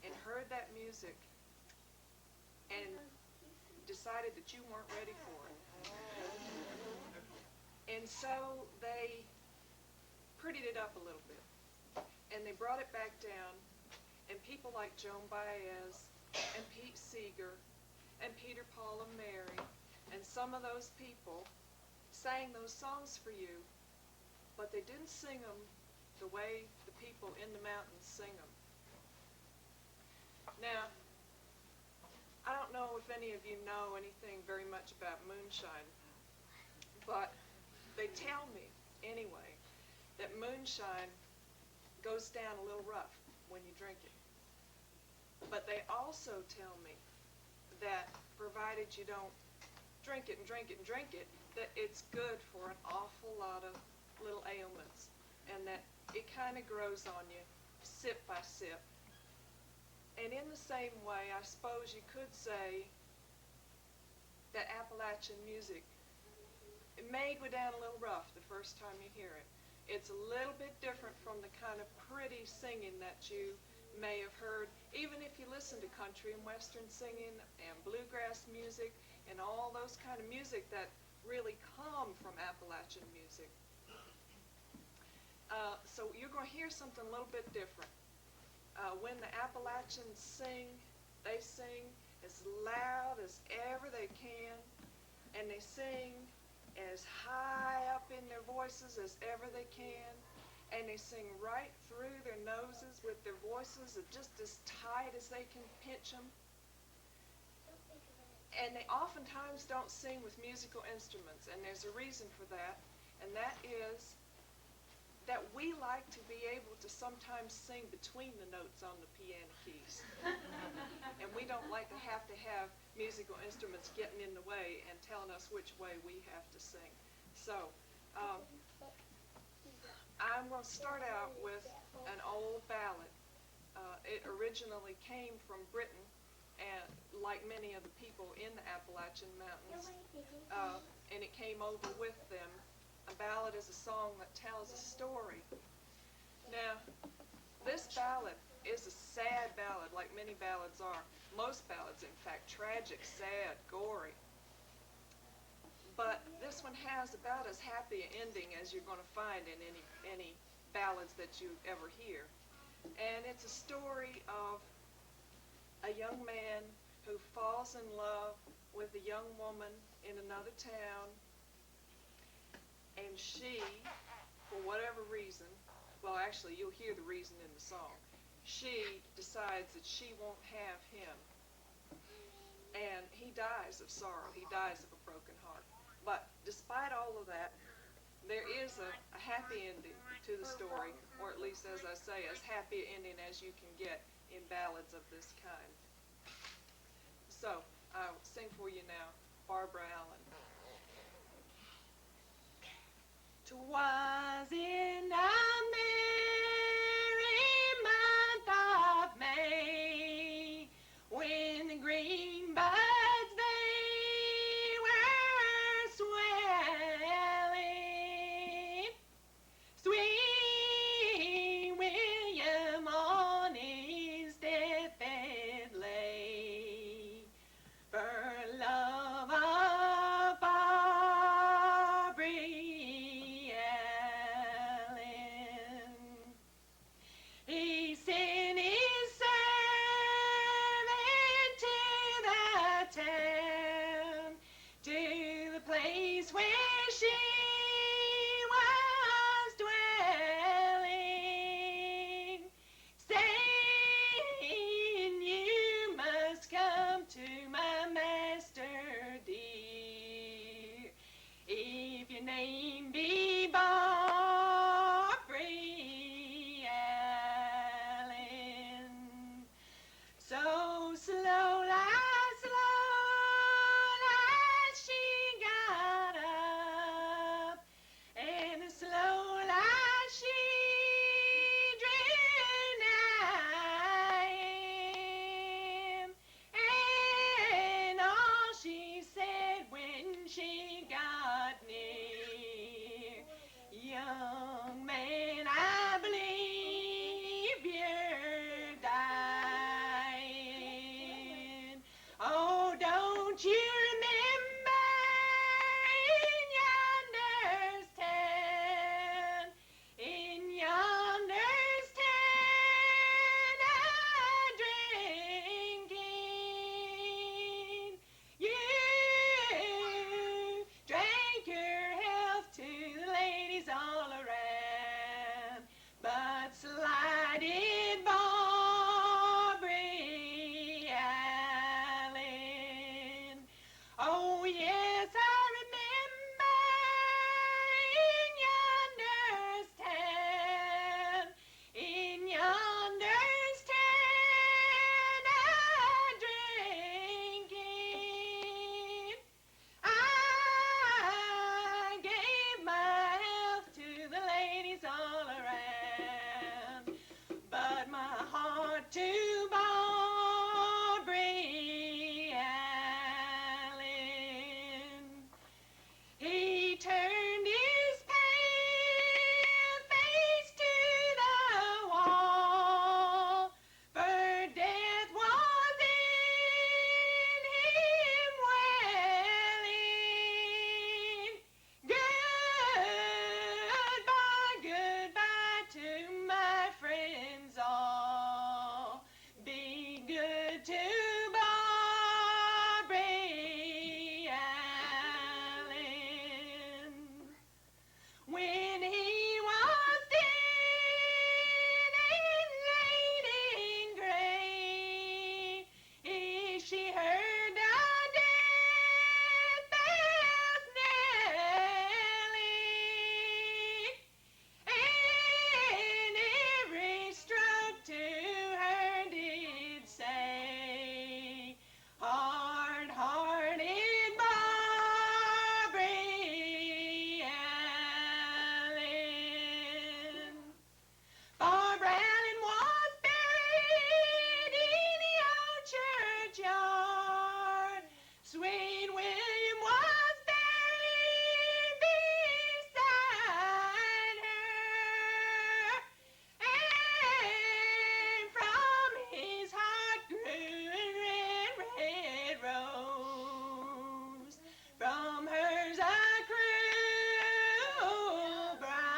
and heard that music and decided that you weren't ready for it. And so they prettied it up a little bit, and they brought it back down, and people like Joan Baez and Pete Seeger and Peter, Paul, and Mary, and some of those people sang those songs for you, but they didn't sing them the way the people in the mountains sing them. Now, I don't know if any of you know anything very much about moonshine, but they tell me, anyway, that moonshine goes down a little rough when you drink it. But they also tell me that provided you don't drink it and drink it and drink it, that it's good for an awful lot of little ailments, and that it kind of grows on you sip by sip. And in the same way, I suppose you could say that Appalachian music, it may go down a little rough the first time you hear it. It's a little bit different from the kind of pretty singing that you may have heard, even if you listen to country and western singing and bluegrass music and all those kind of music that really come from Appalachian music. So you're going to hear something a little bit different. When the Appalachians sing, they sing as loud as ever they can, and they sing as high up in their voices as ever they can, and they sing right through their noses with their voices just as tight as they can pinch them. And they oftentimes don't sing with musical instruments, and there's a reason for that, and that is that we like to be able to sometimes sing between the notes on the piano keys. And we don't like to have musical instruments getting in the way and telling us which way we have to sing. So, I'm going to start out with an old ballad. It originally came from Britain, and like many of the people in the Appalachian Mountains, and it came over with them. A ballad is a song that tells a story. Now, this ballad is a sad ballad, like many ballads are. Most ballads, in fact, tragic, sad, gory. But this one has about as happy an ending as you're going to find in any ballads that you ever hear. And it's a story of a young man who falls in love with a young woman in another town, and she, for whatever reason, well, actually, you'll hear the reason in the song, she decides that she won't have him. And he dies of sorrow. He dies of a broken heart. But despite all of that, there is a happy ending to the story, or at least, as I say, as happy an ending as you can get in ballads of this kind. So, I'll sing for you now, Barbara Allen. 'Twas in a merry month of May, when the green buds they were swelling, sweet William on his deathbed lay, for love of Barbary slighted Barbary Allen. Oh, yes, I remember in yonder's town, a-drinking. I gave my health to the ladies all around, but my heart to Barbary Allen. He turned his pale face to the wall, for death was in him wailing. Goodbye, goodbye to my friends all. Be good to Barbary Allen. When he was dead and laid in grave, she heard the death bells knelling, and every stroke to her did say, hard-hearted Barbary Allen. Barbara Allen was buried in the old churchyard. Sweet William was buried beside her, and from his heart grew a red, red rose. From hers a cruel briar.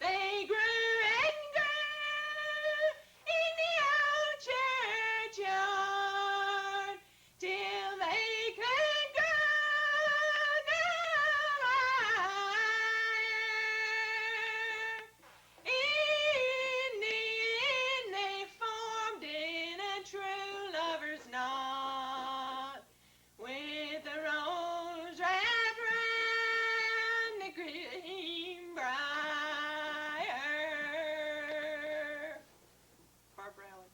They grew and grew in the old churchyard till they could grow no higher. In the end they formed in a true lover's knot, with a rose wrapped round the green briar. Barbara Allen.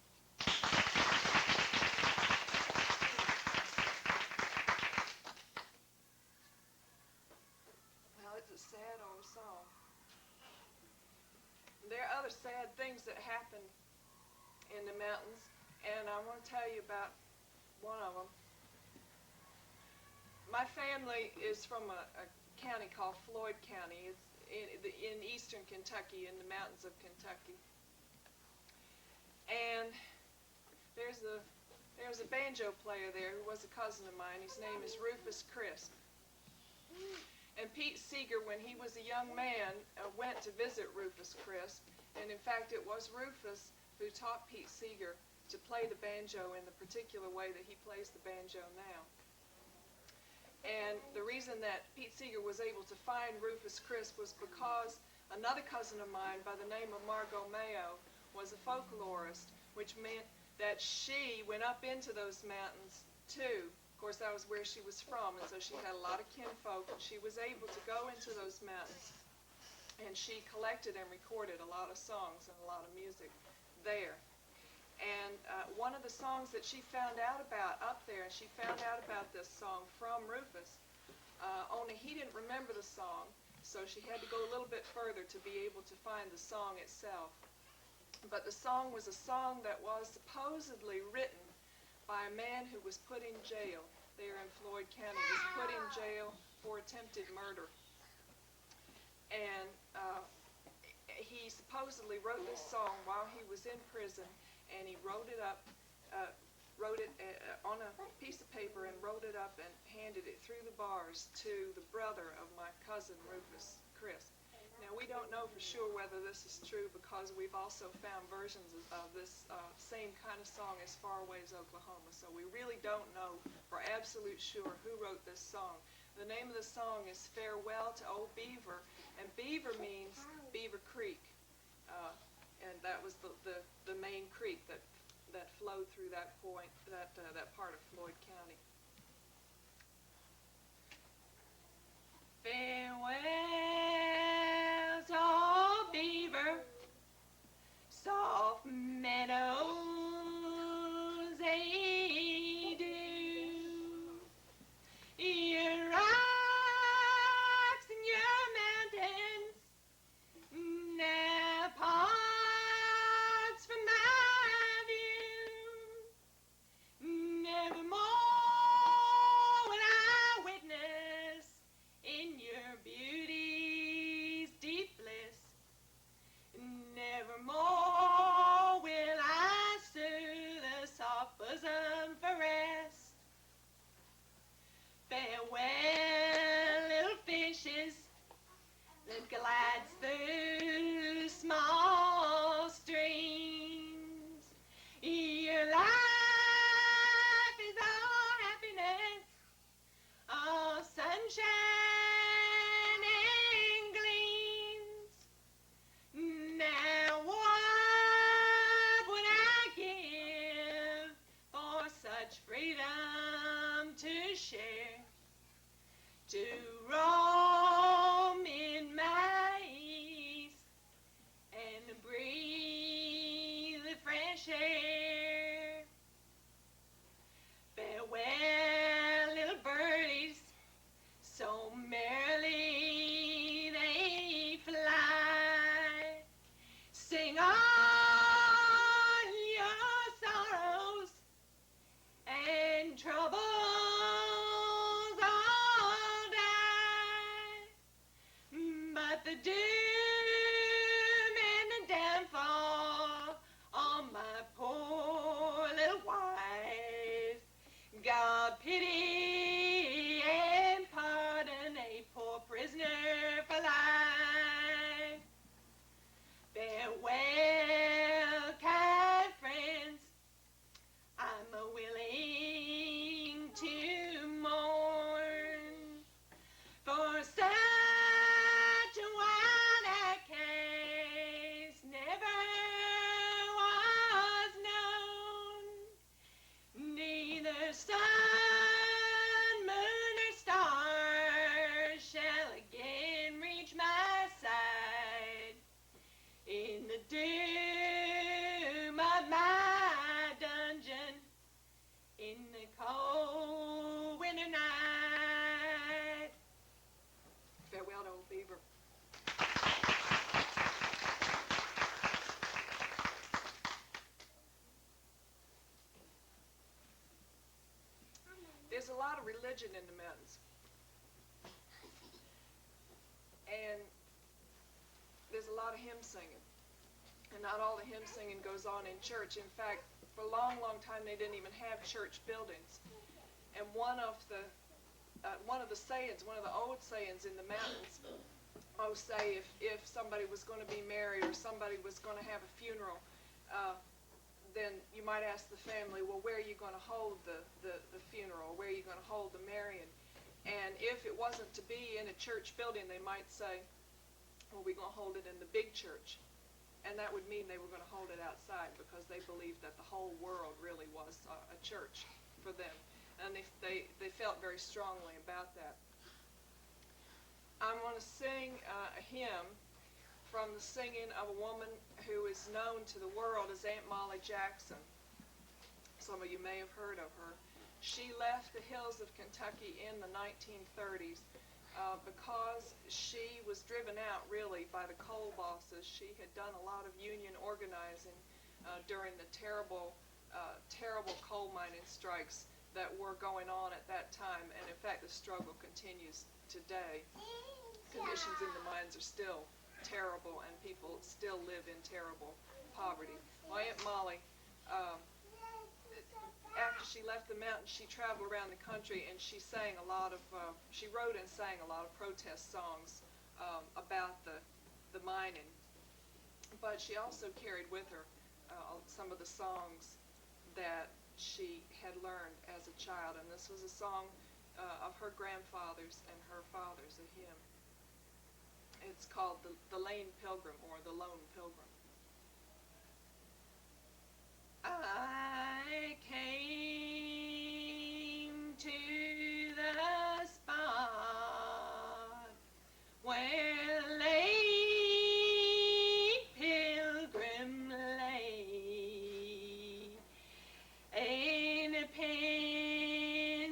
Well, it's a sad old song. There are other sad things that happen in the mountains, and I want to tell you about one of them. My family is from a county called Floyd County. It's in eastern Kentucky, in the mountains of Kentucky. And there's a banjo player there who was a cousin of mine. His name is Rufus Crisp. And Pete Seeger, when he was a young man, went to visit Rufus Crisp. And in fact, it was Rufus who taught Pete Seeger to play the banjo in the particular way that he plays the banjo now. And the reason that Pete Seeger was able to find Rufus Crisp was because another cousin of mine by the name of Margot Mayo was a folklorist, which meant that she went up into those mountains too. Of course, that was where she was from, and so she had a lot of kinfolk, and she was able to go into those mountains, and she collected and recorded a lot of songs and a lot of music there. And one of the songs that she found out about up there, and she found out about this song from Rufus, only he didn't remember the song, so she had to go a little bit further to be able to find the song itself. But the song was a song that was supposedly written by a man who was put in jail there in Floyd County. He was put in jail for attempted murder. And he supposedly wrote this song while he was in prison, and he wrote it up, on a piece of paper and wrote it up and handed it through the bars to the brother of my cousin Rufus Crisp. Now, we don't know for sure whether this is true because we've also found versions of this same kind of song as far away as Oklahoma. So we really don't know for absolute sure who wrote this song. The name of the song is Farewell to Old Beaver, and Beaver means Beaver Creek, and that was the main creek that flowed through that point, that part of Floyd County. Farewell to Old Beaver, soft meadows they do. Your rocks and your mountains now parts from my view. Nevermore will I witness in your beauty's deep bliss. Nevermore will I soothe the soft bosom for rest. Farewell, little fishes that glides through small streams. Your life is all happiness, all sunshine and gleams. Now what would I give for such freedom to share, to roam in my ease and breathe the fresh air. Farewell, little birdies, so merrily they fly. Sing all your sorrows and troubles all die. But the doom and the downfall on my poor little wife. God pity and pardon a poor prisoner for life. Farewell, kind friends, I'm willing to mourn for such a wild case never was known. Neither sun, moon, or stars shall again reach my side in the doom of my dungeon in the cold winter night. Farewell to Old Beaver. There's a lot of religion in the mountains, and there's a lot of hymn singing, and not all the hymn singing goes on in church. In fact, for a long, long time they didn't even have church buildings, and one of the sayings, one of the old sayings in the mountains, say if somebody was going to be married or somebody was going to have a funeral, then you might ask the family, well, where are you going to hold the funeral? Where are you going to hold the marrying? And if it wasn't to be in a church building, they might say, well, we're going to hold it in the big church. And that would mean they were going to hold it outside, because they believed that the whole world really was a church for them. And they felt very strongly about that. I'm going to sing a hymn from the singing of a woman who is known to the world as Aunt Molly Jackson. Some of you may have heard of her. She left the hills of Kentucky in the 1930s because she was driven out really by the coal bosses. She had done a lot of union organizing during the terrible coal mining strikes that were going on at that time, and in fact the struggle continues today. Conditions in the mines are still terrible, and people still live in terrible poverty. My Aunt Molly, after she left the mountains, she traveled around the country, and she sang a lot of, she wrote and sang a lot of protest songs about the mining. But she also carried with her some of the songs that she had learned as a child, and this was a song of her grandfathers and her father's a hymn. It's called the Lane Pilgrim, or the Lone Pilgrim. I came to the spot where late pilgrim lay, and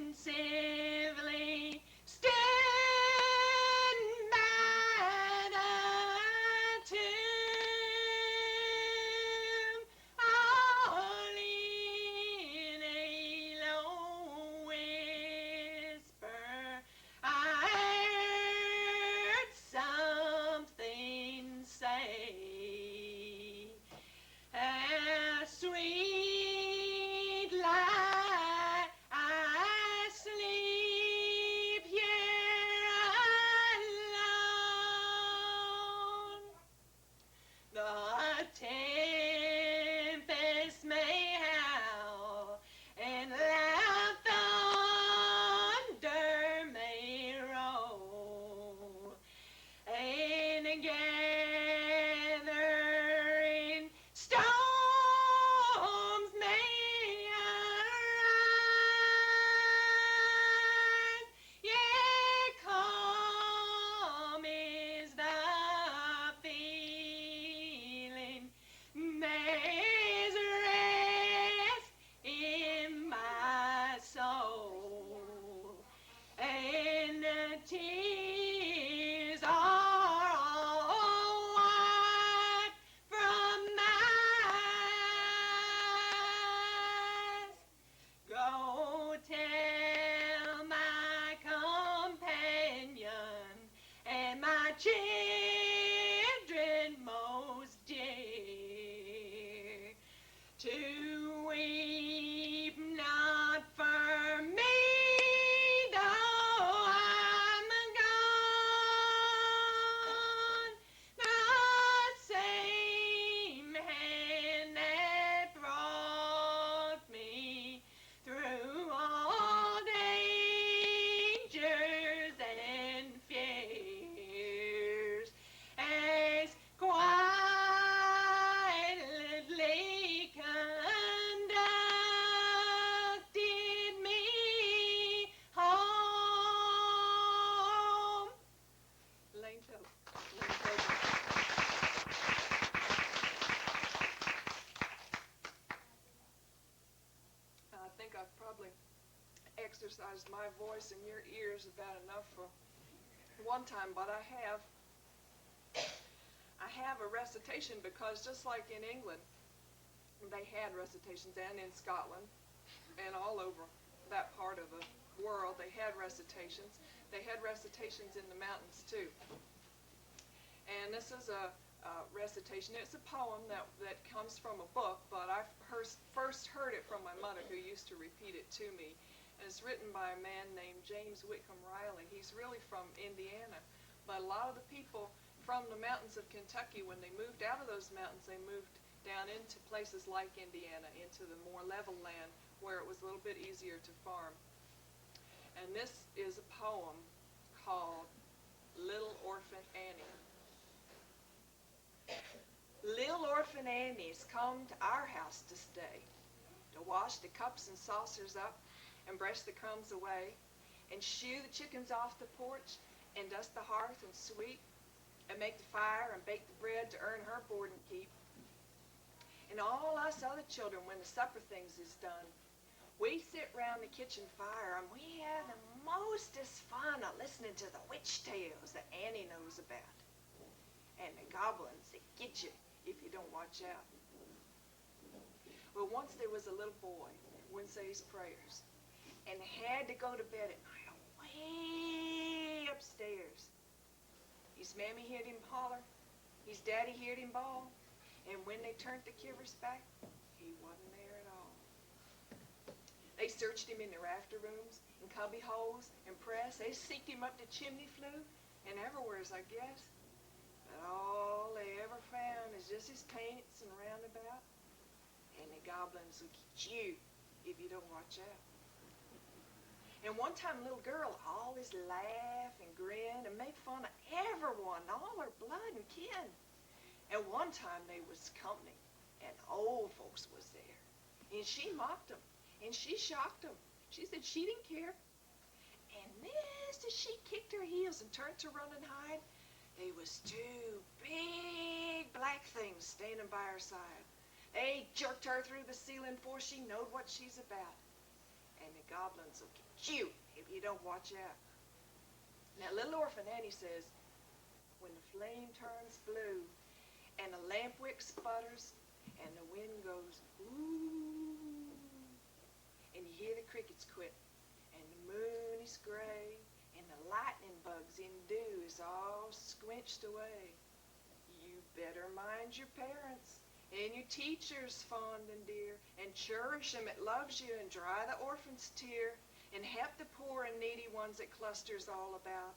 pensively stood by the tomb, all in a low whisper. I heard something say, a sweet lie, I sleep here alone. The tempest may howl, and loud thunder may roll, and gathering storms may arise, yet calm is the feeling, there's rest in my soul, and the tears are all wiped from my eyes. Go tell my companion and my children most dear to weep not for me, though I'm gone. The same hand that brought me through all dangers and fears has quietly conducted me home. Lane Pilgrim. I think I've probably exercised my voice in your ears about enough for one time, but I have a recitation, because just like in England, they had recitations, and in Scotland, and all over that part of the world, they had recitations. They had recitations in the mountains too. And this is a recitation. It's a poem that comes from a book, but I first heard it from my mother, who used to repeat it to me. And it's written by a man named James Whitcomb Riley. He's really from Indiana, but a lot of the people from the mountains of Kentucky, when they moved out of those mountains, they moved down into places like Indiana, into the more level land where it was a little bit easier to farm. And this is a poem called Little Orphan Annie. Little Orphan Annie's come to our house to stay, to wash the cups and saucers up and brush the crumbs away, and shoo the chickens off the porch, and dust the hearth and sweep, and make the fire and bake the bread to earn her board and keep. And all us other children, when the supper things is done, we sit round the kitchen fire, and we have the mostest fun of listening to the witch tales that Annie knows about, and the goblins that get you if you don't watch out. Well, once there was a little boy that wouldn't say his prayers, and had to go to bed at night way upstairs. His mammy heard him holler, his daddy heard him bawl, and when they turned the kivers back, he wasn't there at all. They searched him in the rafter rooms, and cubby holes, and press. They seeked him up the chimney flue, and everywheres, I guess. But all they ever found is just his pants and roundabout, and the goblins will get you if you don't watch out. And one time a little girl always laughed and grinned and made fun of everyone, all her blood and kin. And one time they was company, and old folks was there. And she mocked them, and she shocked them. She said she didn't care. And just as she kicked her heels and turned to run and hide, there was two big black things standing by her side. They jerked her through the ceiling before she knowed what she's about. And the goblins will get you if you don't watch out. Now, little orphan Annie says, when the flame turns blue and the lamp wick sputters and the wind goes, ooh, and you hear the crickets quit and the moon is gray and the lightning bugs in dew is all squinched away, you better mind your parents and your teachers fond and dear, and cherish them that loves you, and dry the orphan's tear, and help the poor and needy ones that clusters all about.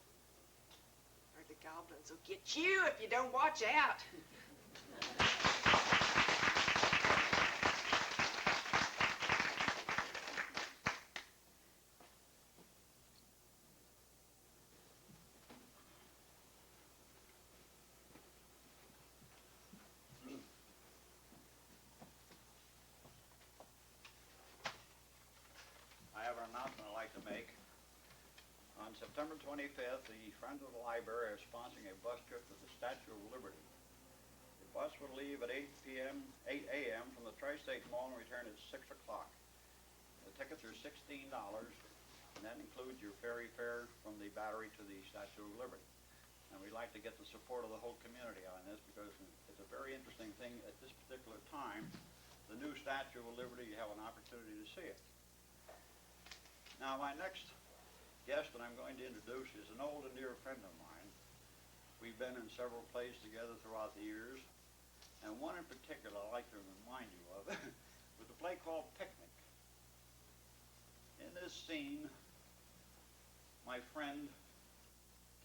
Or the goblins will get you if you don't watch out. I have an announcement I'd like to make. On September 25th, the Friends of the Library are sponsoring a bus trip to the Statue of Liberty. The bus will leave at 8 a.m. from the Tri-State Mall and return at 6 o'clock. The tickets are $16, and that includes your ferry fare from the Battery to the Statue of Liberty. And we'd like to get the support of the whole community on this because it's a very interesting thing at this particular time. The new Statue of Liberty, you have an opportunity to see it. Now, my next guest that I'm going to introduce is an old and dear friend of mine. We've been in several plays together throughout the years, and one in particular I'd like to remind you of was a play called Picnic. In this scene, my friend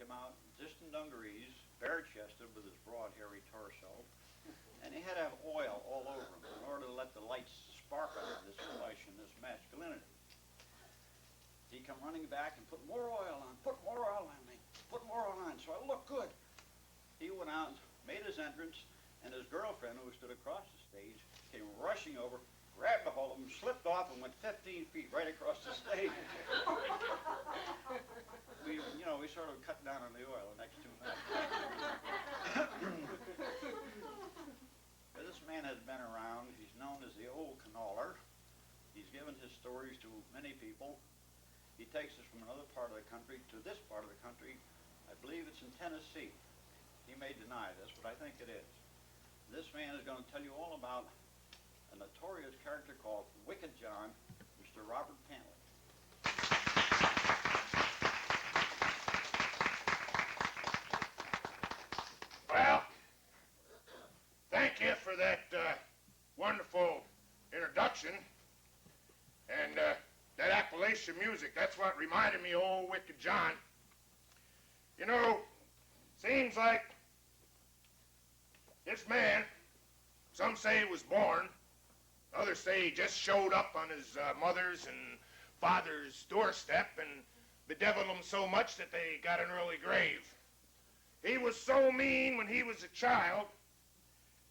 came out distant dungarees, bare-chested with his broad, hairy torso, and he had to have oil all over him in order to let the lights sparkle in this flesh and this masculinity. He come running back and put more oil on me, put more oil on, so I look good. He went out, made his entrance, and his girlfriend, who stood across the stage, came rushing over, grabbed a hold of him, slipped off, and went 15 feet right across the stage. We sort of cut down on the oil the next 2 minutes. This man has been around. He's known as the Old Canoller. He's given his stories to many people. He takes us from another part of the country to this part of the country. I believe it's in Tennessee. He may deny this, but I think it is. This man is going to tell you all about a notorious character called Wicked John, Mr. Robert Pantley. Well, thank you for that wonderful introduction. And that Appalachian music, that's what reminded me of old Wicked John. You know, seems like this man, some say he was born, others say he just showed up on his mother's and father's doorstep and bedeviled them so much that they got an early grave. He was so mean when he was a child.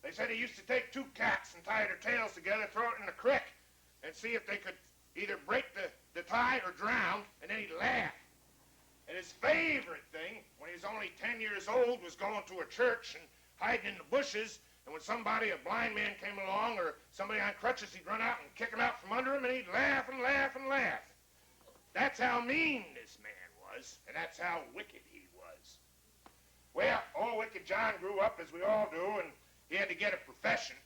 They said he used to take two cats and tie their tails together, throw it in the creek, and see if they could either break the tie or drown, and then he'd laugh. And his favorite thing, when he was only 10 years old, was going to a church and hiding in the bushes, and when somebody, a blind man, came along, or somebody on crutches, he'd run out and kick him out from under him, and he'd laugh and laugh and laugh. That's how mean this man was, and that's how wicked he was. Well, old Wicked John grew up, as we all do, and he had to get a profession.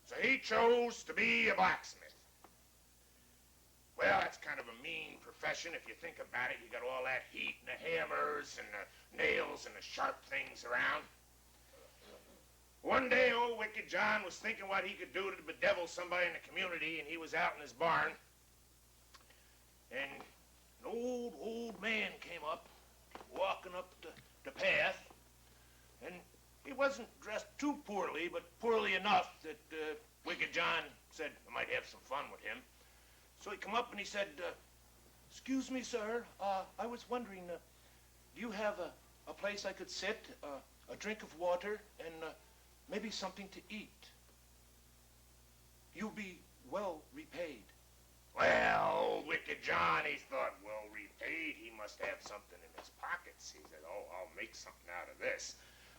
So he chose to be a blacksmith. Well, that's kind of a mean profession if you think about it. You got all that heat and the hammers and the nails and the sharp things around. One day, old Wicked John was thinking what he could do to bedevil somebody in the community, and he was out in his barn. And an old man came up, walking up the path, and he wasn't dressed too poorly, but poorly enough that Wicked John said I might have some fun with him. So he come up and he said, Excuse me, sir. I was wondering, do you have a place I could sit, a drink of water, and maybe something to eat? You'll be well repaid. Well, Wicked John, he thought, well repaid, he must have something in his pockets. He said, oh, I'll make something out of this.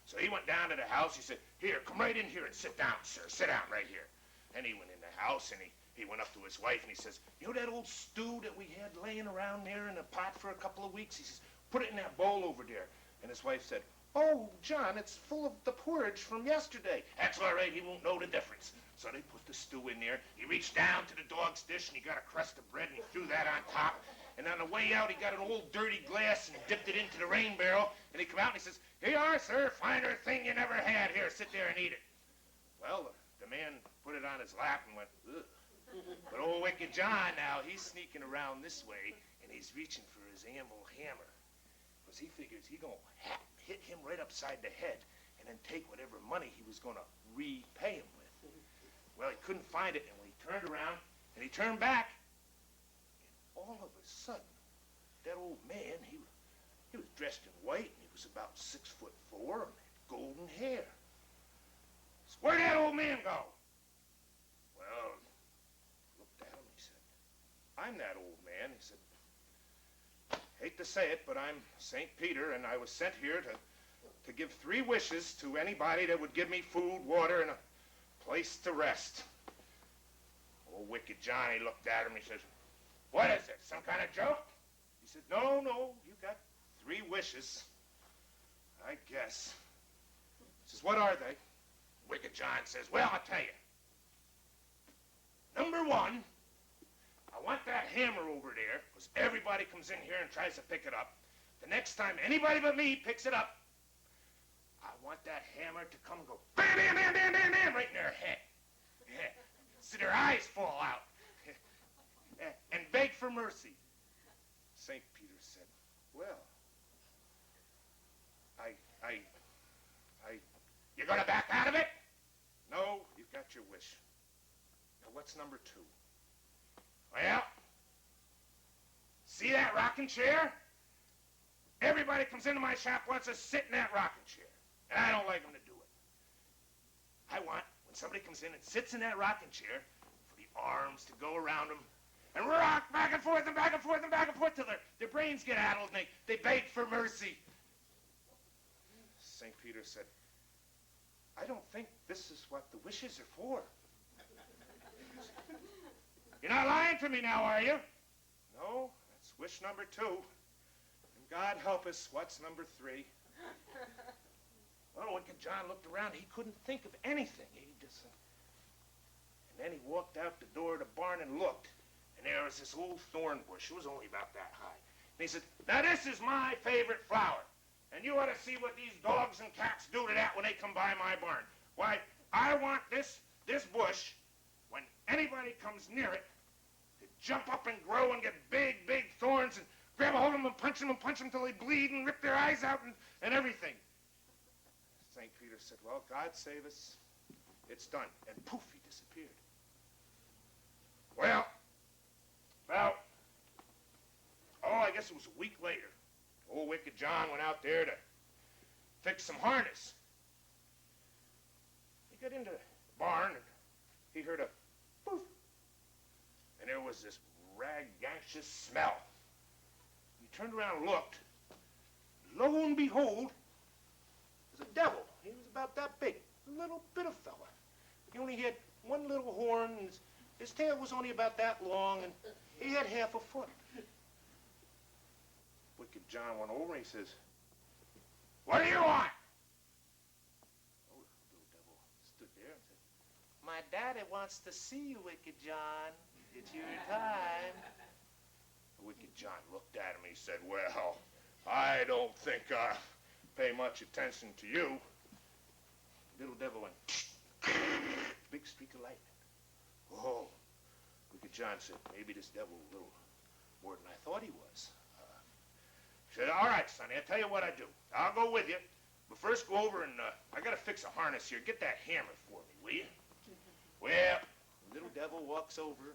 So he went down to the house. He said, here, come right in here and sit down, sir. Sit down right here. And he went in the house, and he went up to his wife, and he says, you know that old stew that we had laying around there in a pot for a couple of weeks? He says, put it in that bowl over there. And his wife said, oh, John, it's full of the porridge from yesterday. That's all right. He won't know the difference. So they put the stew in there. He reached down to the dog's dish, and he got a crust of bread, and he threw that on top. And on the way out, he got an old dirty glass and dipped it into the rain barrel. And he come out, and he says, here you are, sir. Finer thing you never had. Here, sit there and eat it. Well, the man put it on his lap and went, ugh. But old Wicked John now, he's sneaking around this way, and he's reaching for his anvil hammer. Because he figures he's going to hit him right upside the head and then take whatever money he was going to repay him with. Well, he couldn't find it, and when he turned around, and he turned back, and all of a sudden, that old man, he was dressed in white, and he was about 6'4", and had golden hair. So where'd that old man go? Well, he looked at him, and he said, I'm that old man. He said, hate to say it, but I'm St. Peter, and I was sent here to give 3 wishes to anybody that would give me food, water, and a place to rest. Old Wicked Johnny looked at him. He says, what is it, some kind of joke? He said, no, you got 3 wishes, I guess. He says, what are they? Wicked John says, well, I'll tell you. Number 1, I want that hammer over there, because everybody comes in here and tries to pick it up. The next time anybody but me picks it up, I want that hammer to come and go bam, bam, bam, bam, bam, bam, right in their head. Yeah. So their eyes fall out. And beg for mercy. St. Peter said, well, you gonna back out of it? No, you've got your wish. Now what's number 2? Well, see that rocking chair? Everybody comes into my shop wants to sit in that rocking chair. And I don't like them to do it. I want, when somebody comes in and sits in that rocking chair, for the arms to go around them and rock back and forth and back and forth and back and forth till their brains get addled and they beg for mercy. St. Peter said, I don't think this is what the wishes are for. You're not lying to me now, are you? No, that's wish number 2. And God help us, what's number 3? Well, when John looked around, he couldn't think of anything. And then he walked out the door of the barn and looked, and there was this old thorn bush. It was only about that high. And he said, now this is my favorite flower, and you ought to see what these dogs and cats do to that when they come by my barn. Why, I want this bush, when anybody comes near it, to jump up and grow and get big, big thorns and grab a hold of them and punch them till they bleed and rip their eyes out and everything. St. Peter said, well, God save us. It's done. And poof, he disappeared. Well, I guess it was a week later. Old Wicked John went out there to fix some harness. He got into the barn and he heard a poof. And there was this ragacious smell. He turned around and looked. Lo and behold, there's a devil. He was about that big, a little bit of fella. He only had 1 little horn, and his tail was only about that long, and he had half a foot. Wicked John went over and he says, what do you want? Oh, the little devil stood there and said, my daddy wants to see you, Wicked John. It's your time. Wicked John looked at him and he said, well, I don't think I pay much attention to you. Little devil went, big streak of lightning. Oh, Wicked John said, maybe this devil a little more than I thought he was. He said, all right, Sonny, I'll tell you what I do. I'll go with you, but first go over and I got to fix a harness here. Get that hammer for me, will you? Well, the little devil walks over,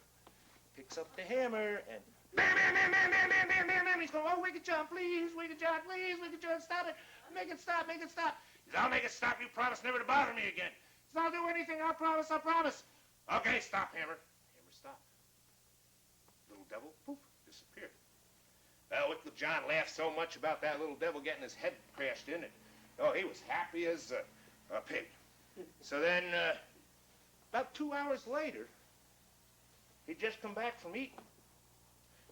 picks up the hammer, and Bam, bam, bam, bam, bam, bam, bam, bam, bam. He's going, oh, Wicked John, please, Wicked John, please, Wicked John, stop it. Make it stop, make it stop. He says, I'll make it stop. You promise never to bother me again. He says, I'll do anything. I'll promise, I'll promise. Okay, stop, Hammer. Hammer, stop. Little devil, poof, disappeared. Well, Wicked John laughed so much about that little devil getting his head crashed in it. Oh, he was happy as a pig. So then, about 2 hours later, he'd just come back from eating.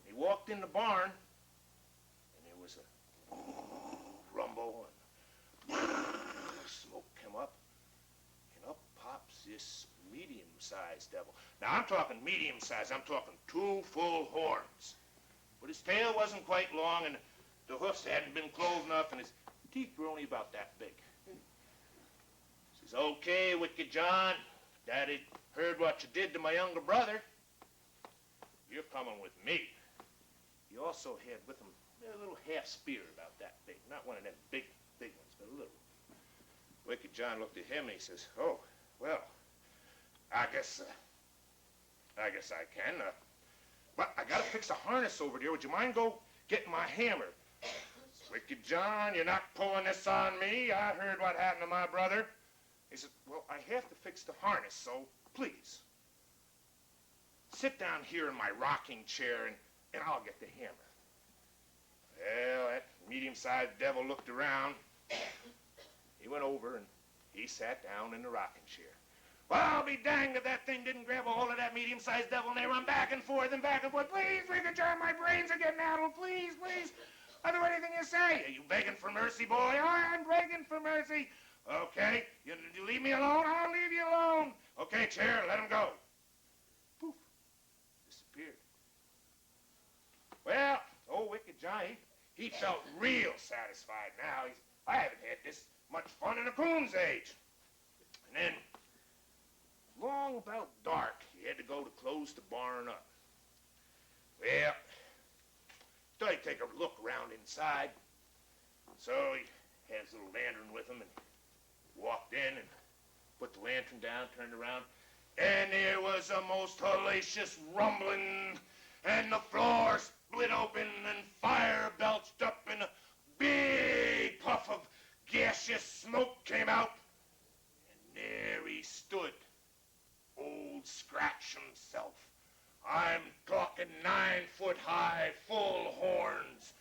He walked in the barn, and there was a rumble, and smoke came up, and up pops this medium-sized devil. Now, I'm talking medium-sized. I'm talking 2 full horns. But his tail wasn't quite long, and the hoofs hadn't been clove enough, and his teeth were only about that big. He says, okay, Wicked John, Daddy heard what you did to my younger brother. You're coming with me. He also had with him a little half spear about that big. Not one of them big ones, but a little. Wicked John looked at him and he says, oh, well, I guess I can. But I gotta fix a harness over there. Would you mind go getting my hammer? Wicked John, you're not pulling this on me. I heard what happened to my brother. He said, well, I have to fix the harness, so please. Sit down here in my rocking chair and I'll get the hammer. Well, that medium-sized devil looked around. He went over and he sat down in the rocking chair. Well, I'll be danged if that thing didn't grab a hold of that medium-sized devil and they run back and forth and back and forth. Please, Wicked John, my brains are getting addled. Please, please. I'll do anything you say. Are you begging for mercy, boy? I'm begging for mercy. Okay, you leave me alone, I'll leave you alone. Okay, chair, let him go. Poof, disappeared. Well, old Wicked John, he felt real satisfied now. I haven't had this much fun in a coon's age. And then, long about dark, he had to go to close the barn up. Well, thought he'd take a look around inside. So he had his little lantern with him and walked in and put the lantern down, turned around, and there was a most hellacious rumbling, and the floor split open, and fire belched up, and a big puff of gaseous smoke came out, and there he stood, Old Scratch himself. I'm talking 9 foot high, full horns,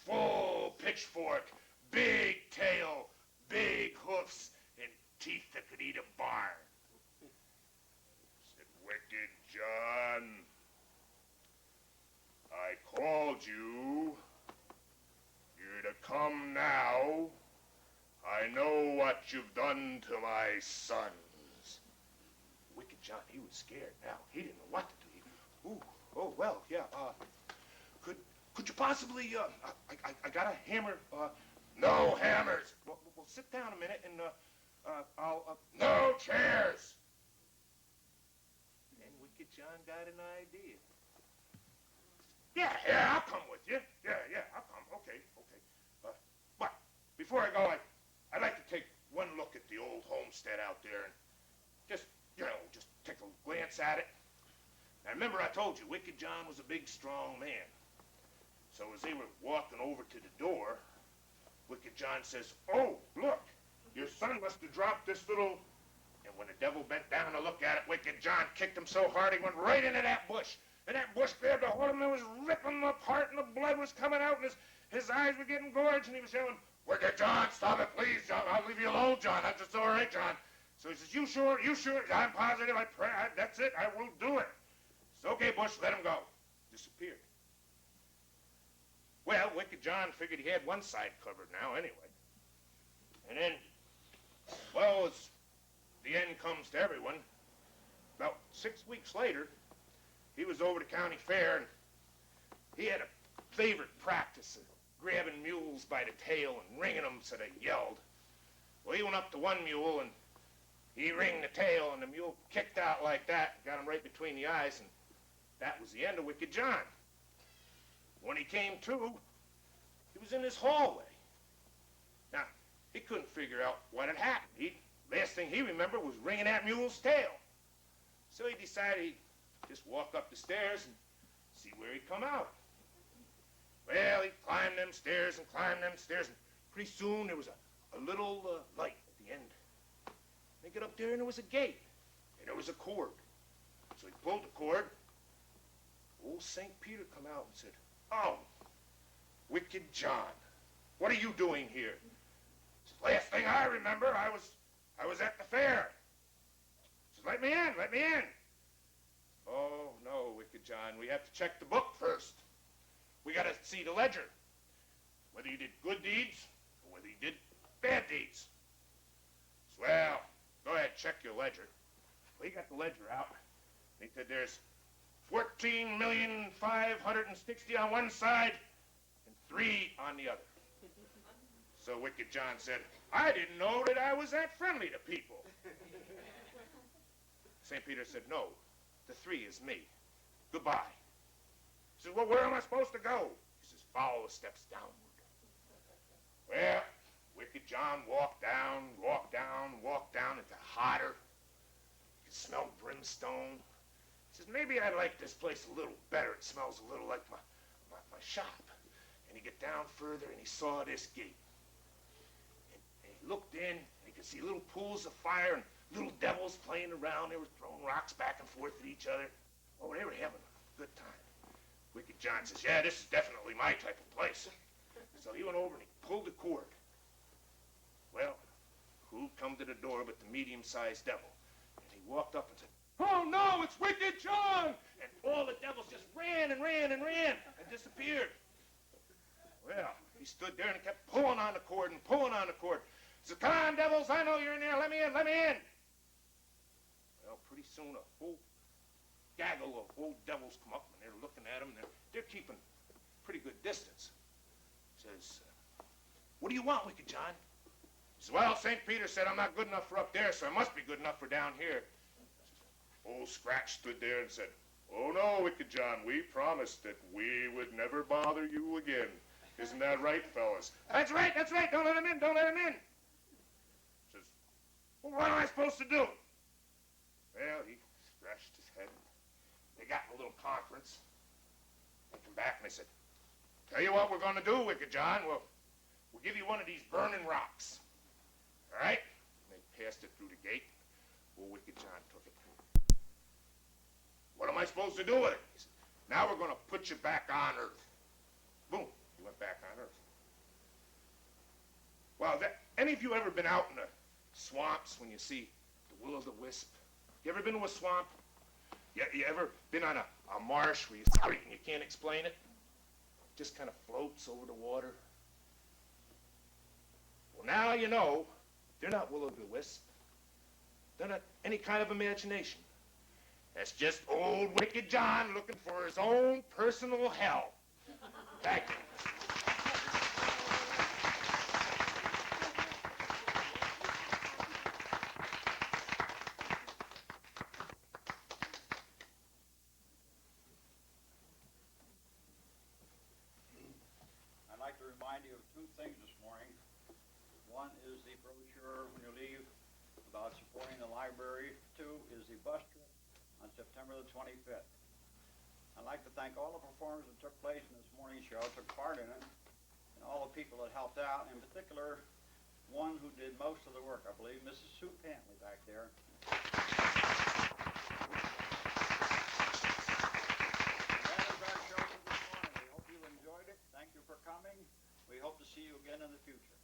full pitchfork, big tail, big hoofs, and teeth that could eat a barn. Said, Wicked John, I called you. You're to come now. I know what you've done to my sons. Wicked John, he was scared now. He didn't know what to do. Ooh, oh, well, yeah, could you possibly, I got a hammer, no hammers. Well, sit down a minute and, no chairs. And Wicked John got an idea. Yeah, I'll come with you. Yeah, I'll come. Okay. But before I go, I'd like to take one look at the old homestead out there and just take a glance at it. Now, remember I told you, Wicked John was a big, strong man. So as they were walking over to the door, Wicked John says, oh, look, your son must have dropped this little... And when the devil bent down to look at it, Wicked John kicked him so hard he went right into that bush. And that bush grabbed a hold of him and was ripping him apart, and the blood was coming out, and his eyes were getting gorged, and he was yelling, Wicked John, stop it, please, John. I'll leave you alone, John. That's just all right, John. So he says, you sure? I'm positive. I pray. That's it. I will do it. Okay, Bush, let him go. Disappeared. Well, Wicked John figured he had one side covered now anyway. And then, well, as the end comes to everyone, about 6 weeks later, he was over to county fair, and he had a favorite practice of grabbing mules by the tail and ringing them so they yelled. Well, he went up to one mule, and he ringed the tail, and the mule kicked out like that, got him right between the eyes, and that was the end of Wicked John. When he came to, he was in his hallway. Now, he couldn't figure out what had happened. Last thing he remembered was ringing that mule's tail. So he decided he'd just walk up the stairs and see where he'd come out. Well, he climbed them stairs and climbed them stairs, and pretty soon there was a little light at the end. They get up there, and there was a gate, and there was a cord. So he pulled the cord. Old St. Peter come out and said, "Oh, Wicked John, what are you doing here?" "Last thing I remember, I was at the fair." He says, "Let me in, let me in." "Oh, no, Wicked John, we have to check the book first. We got to see the ledger, whether you did good deeds or whether you did bad deeds." He says, "Well, go ahead, check your ledger." Well, he got the ledger out. He said, "There's 14,560 on one side and 3 on the other." So Wicked John said, "I didn't know that I was that friendly to people." St. Peter said, "No, the 3 is me. Goodbye." He says, "Well, where am I supposed to go?" He says, "Follow the steps downward." Well, Wicked John walked down, walked down, walked down into hotter. He could smell brimstone. He says, "Maybe I like this place a little better. It smells a little like my shop." And he got down further, and he saw this gate. And he looked in, and he could see little pools of fire and little devils playing around. They were throwing rocks back and forth at each other. Oh, they were having a good time. Wicked John says, "Yeah, this is definitely my type of place." So he went over and he pulled the cord. Well, who come to the door but the medium-sized devil? And he walked up and said, "Oh, no, it's Wicked John!" And all the devils just ran and ran and ran and disappeared. Well, he stood there and kept pulling on the cord and pulling on the cord. He said, "Come on, devils, I know you're in there. Let me in, let me in." Well, pretty soon a whole gaggle of old devils come up, and they're looking at him, and they're keeping pretty good distance. He says, "What do you want, Wicked John?" He says, "Well, St. Peter said I'm not good enough for up there, so I must be good enough for down here." Old Scratch stood there and said, "Oh, no, Wicked John, we promised that we would never bother you again. Isn't that right, fellas?" That's right, that's right. Don't let him in, don't let him in." He says, "Well, what am I supposed to do?" Well, he scratched his head. They got in a little conference. They come back and they said, "Tell you what we're going to do, Wicked John. We'll give you one of these burning rocks. All right?" And they passed it through the gate. Well, Wicked John took it. "What am I supposed to do with it?" He said, "Now we're going to put you back on Earth." Boom, he went back on Earth. Well, any of you ever been out in the swamps when you see the will-o'-the-wisp? You ever been to a swamp? You ever been on a marsh where you see it and you can't explain it? It just kind of floats over the water. Well, now you know they're not will-o'-the-wisp. They're not any kind of imagination. That's just old Wicked John looking for his own personal hell. Thank you. I'd like to remind you of 2 things this morning. One is the brochure when you leave about supporting the library. 2 is the bus trip on September the 25th. I'd like to thank all the performers that took place in this morning's show, took part in it, and all the people that helped out, in particular, one who did most of the work, I believe, Mrs. Sue Pantley back there. That is our show for this morning. We hope you enjoyed it. Thank you for coming. We hope to see you again in the future.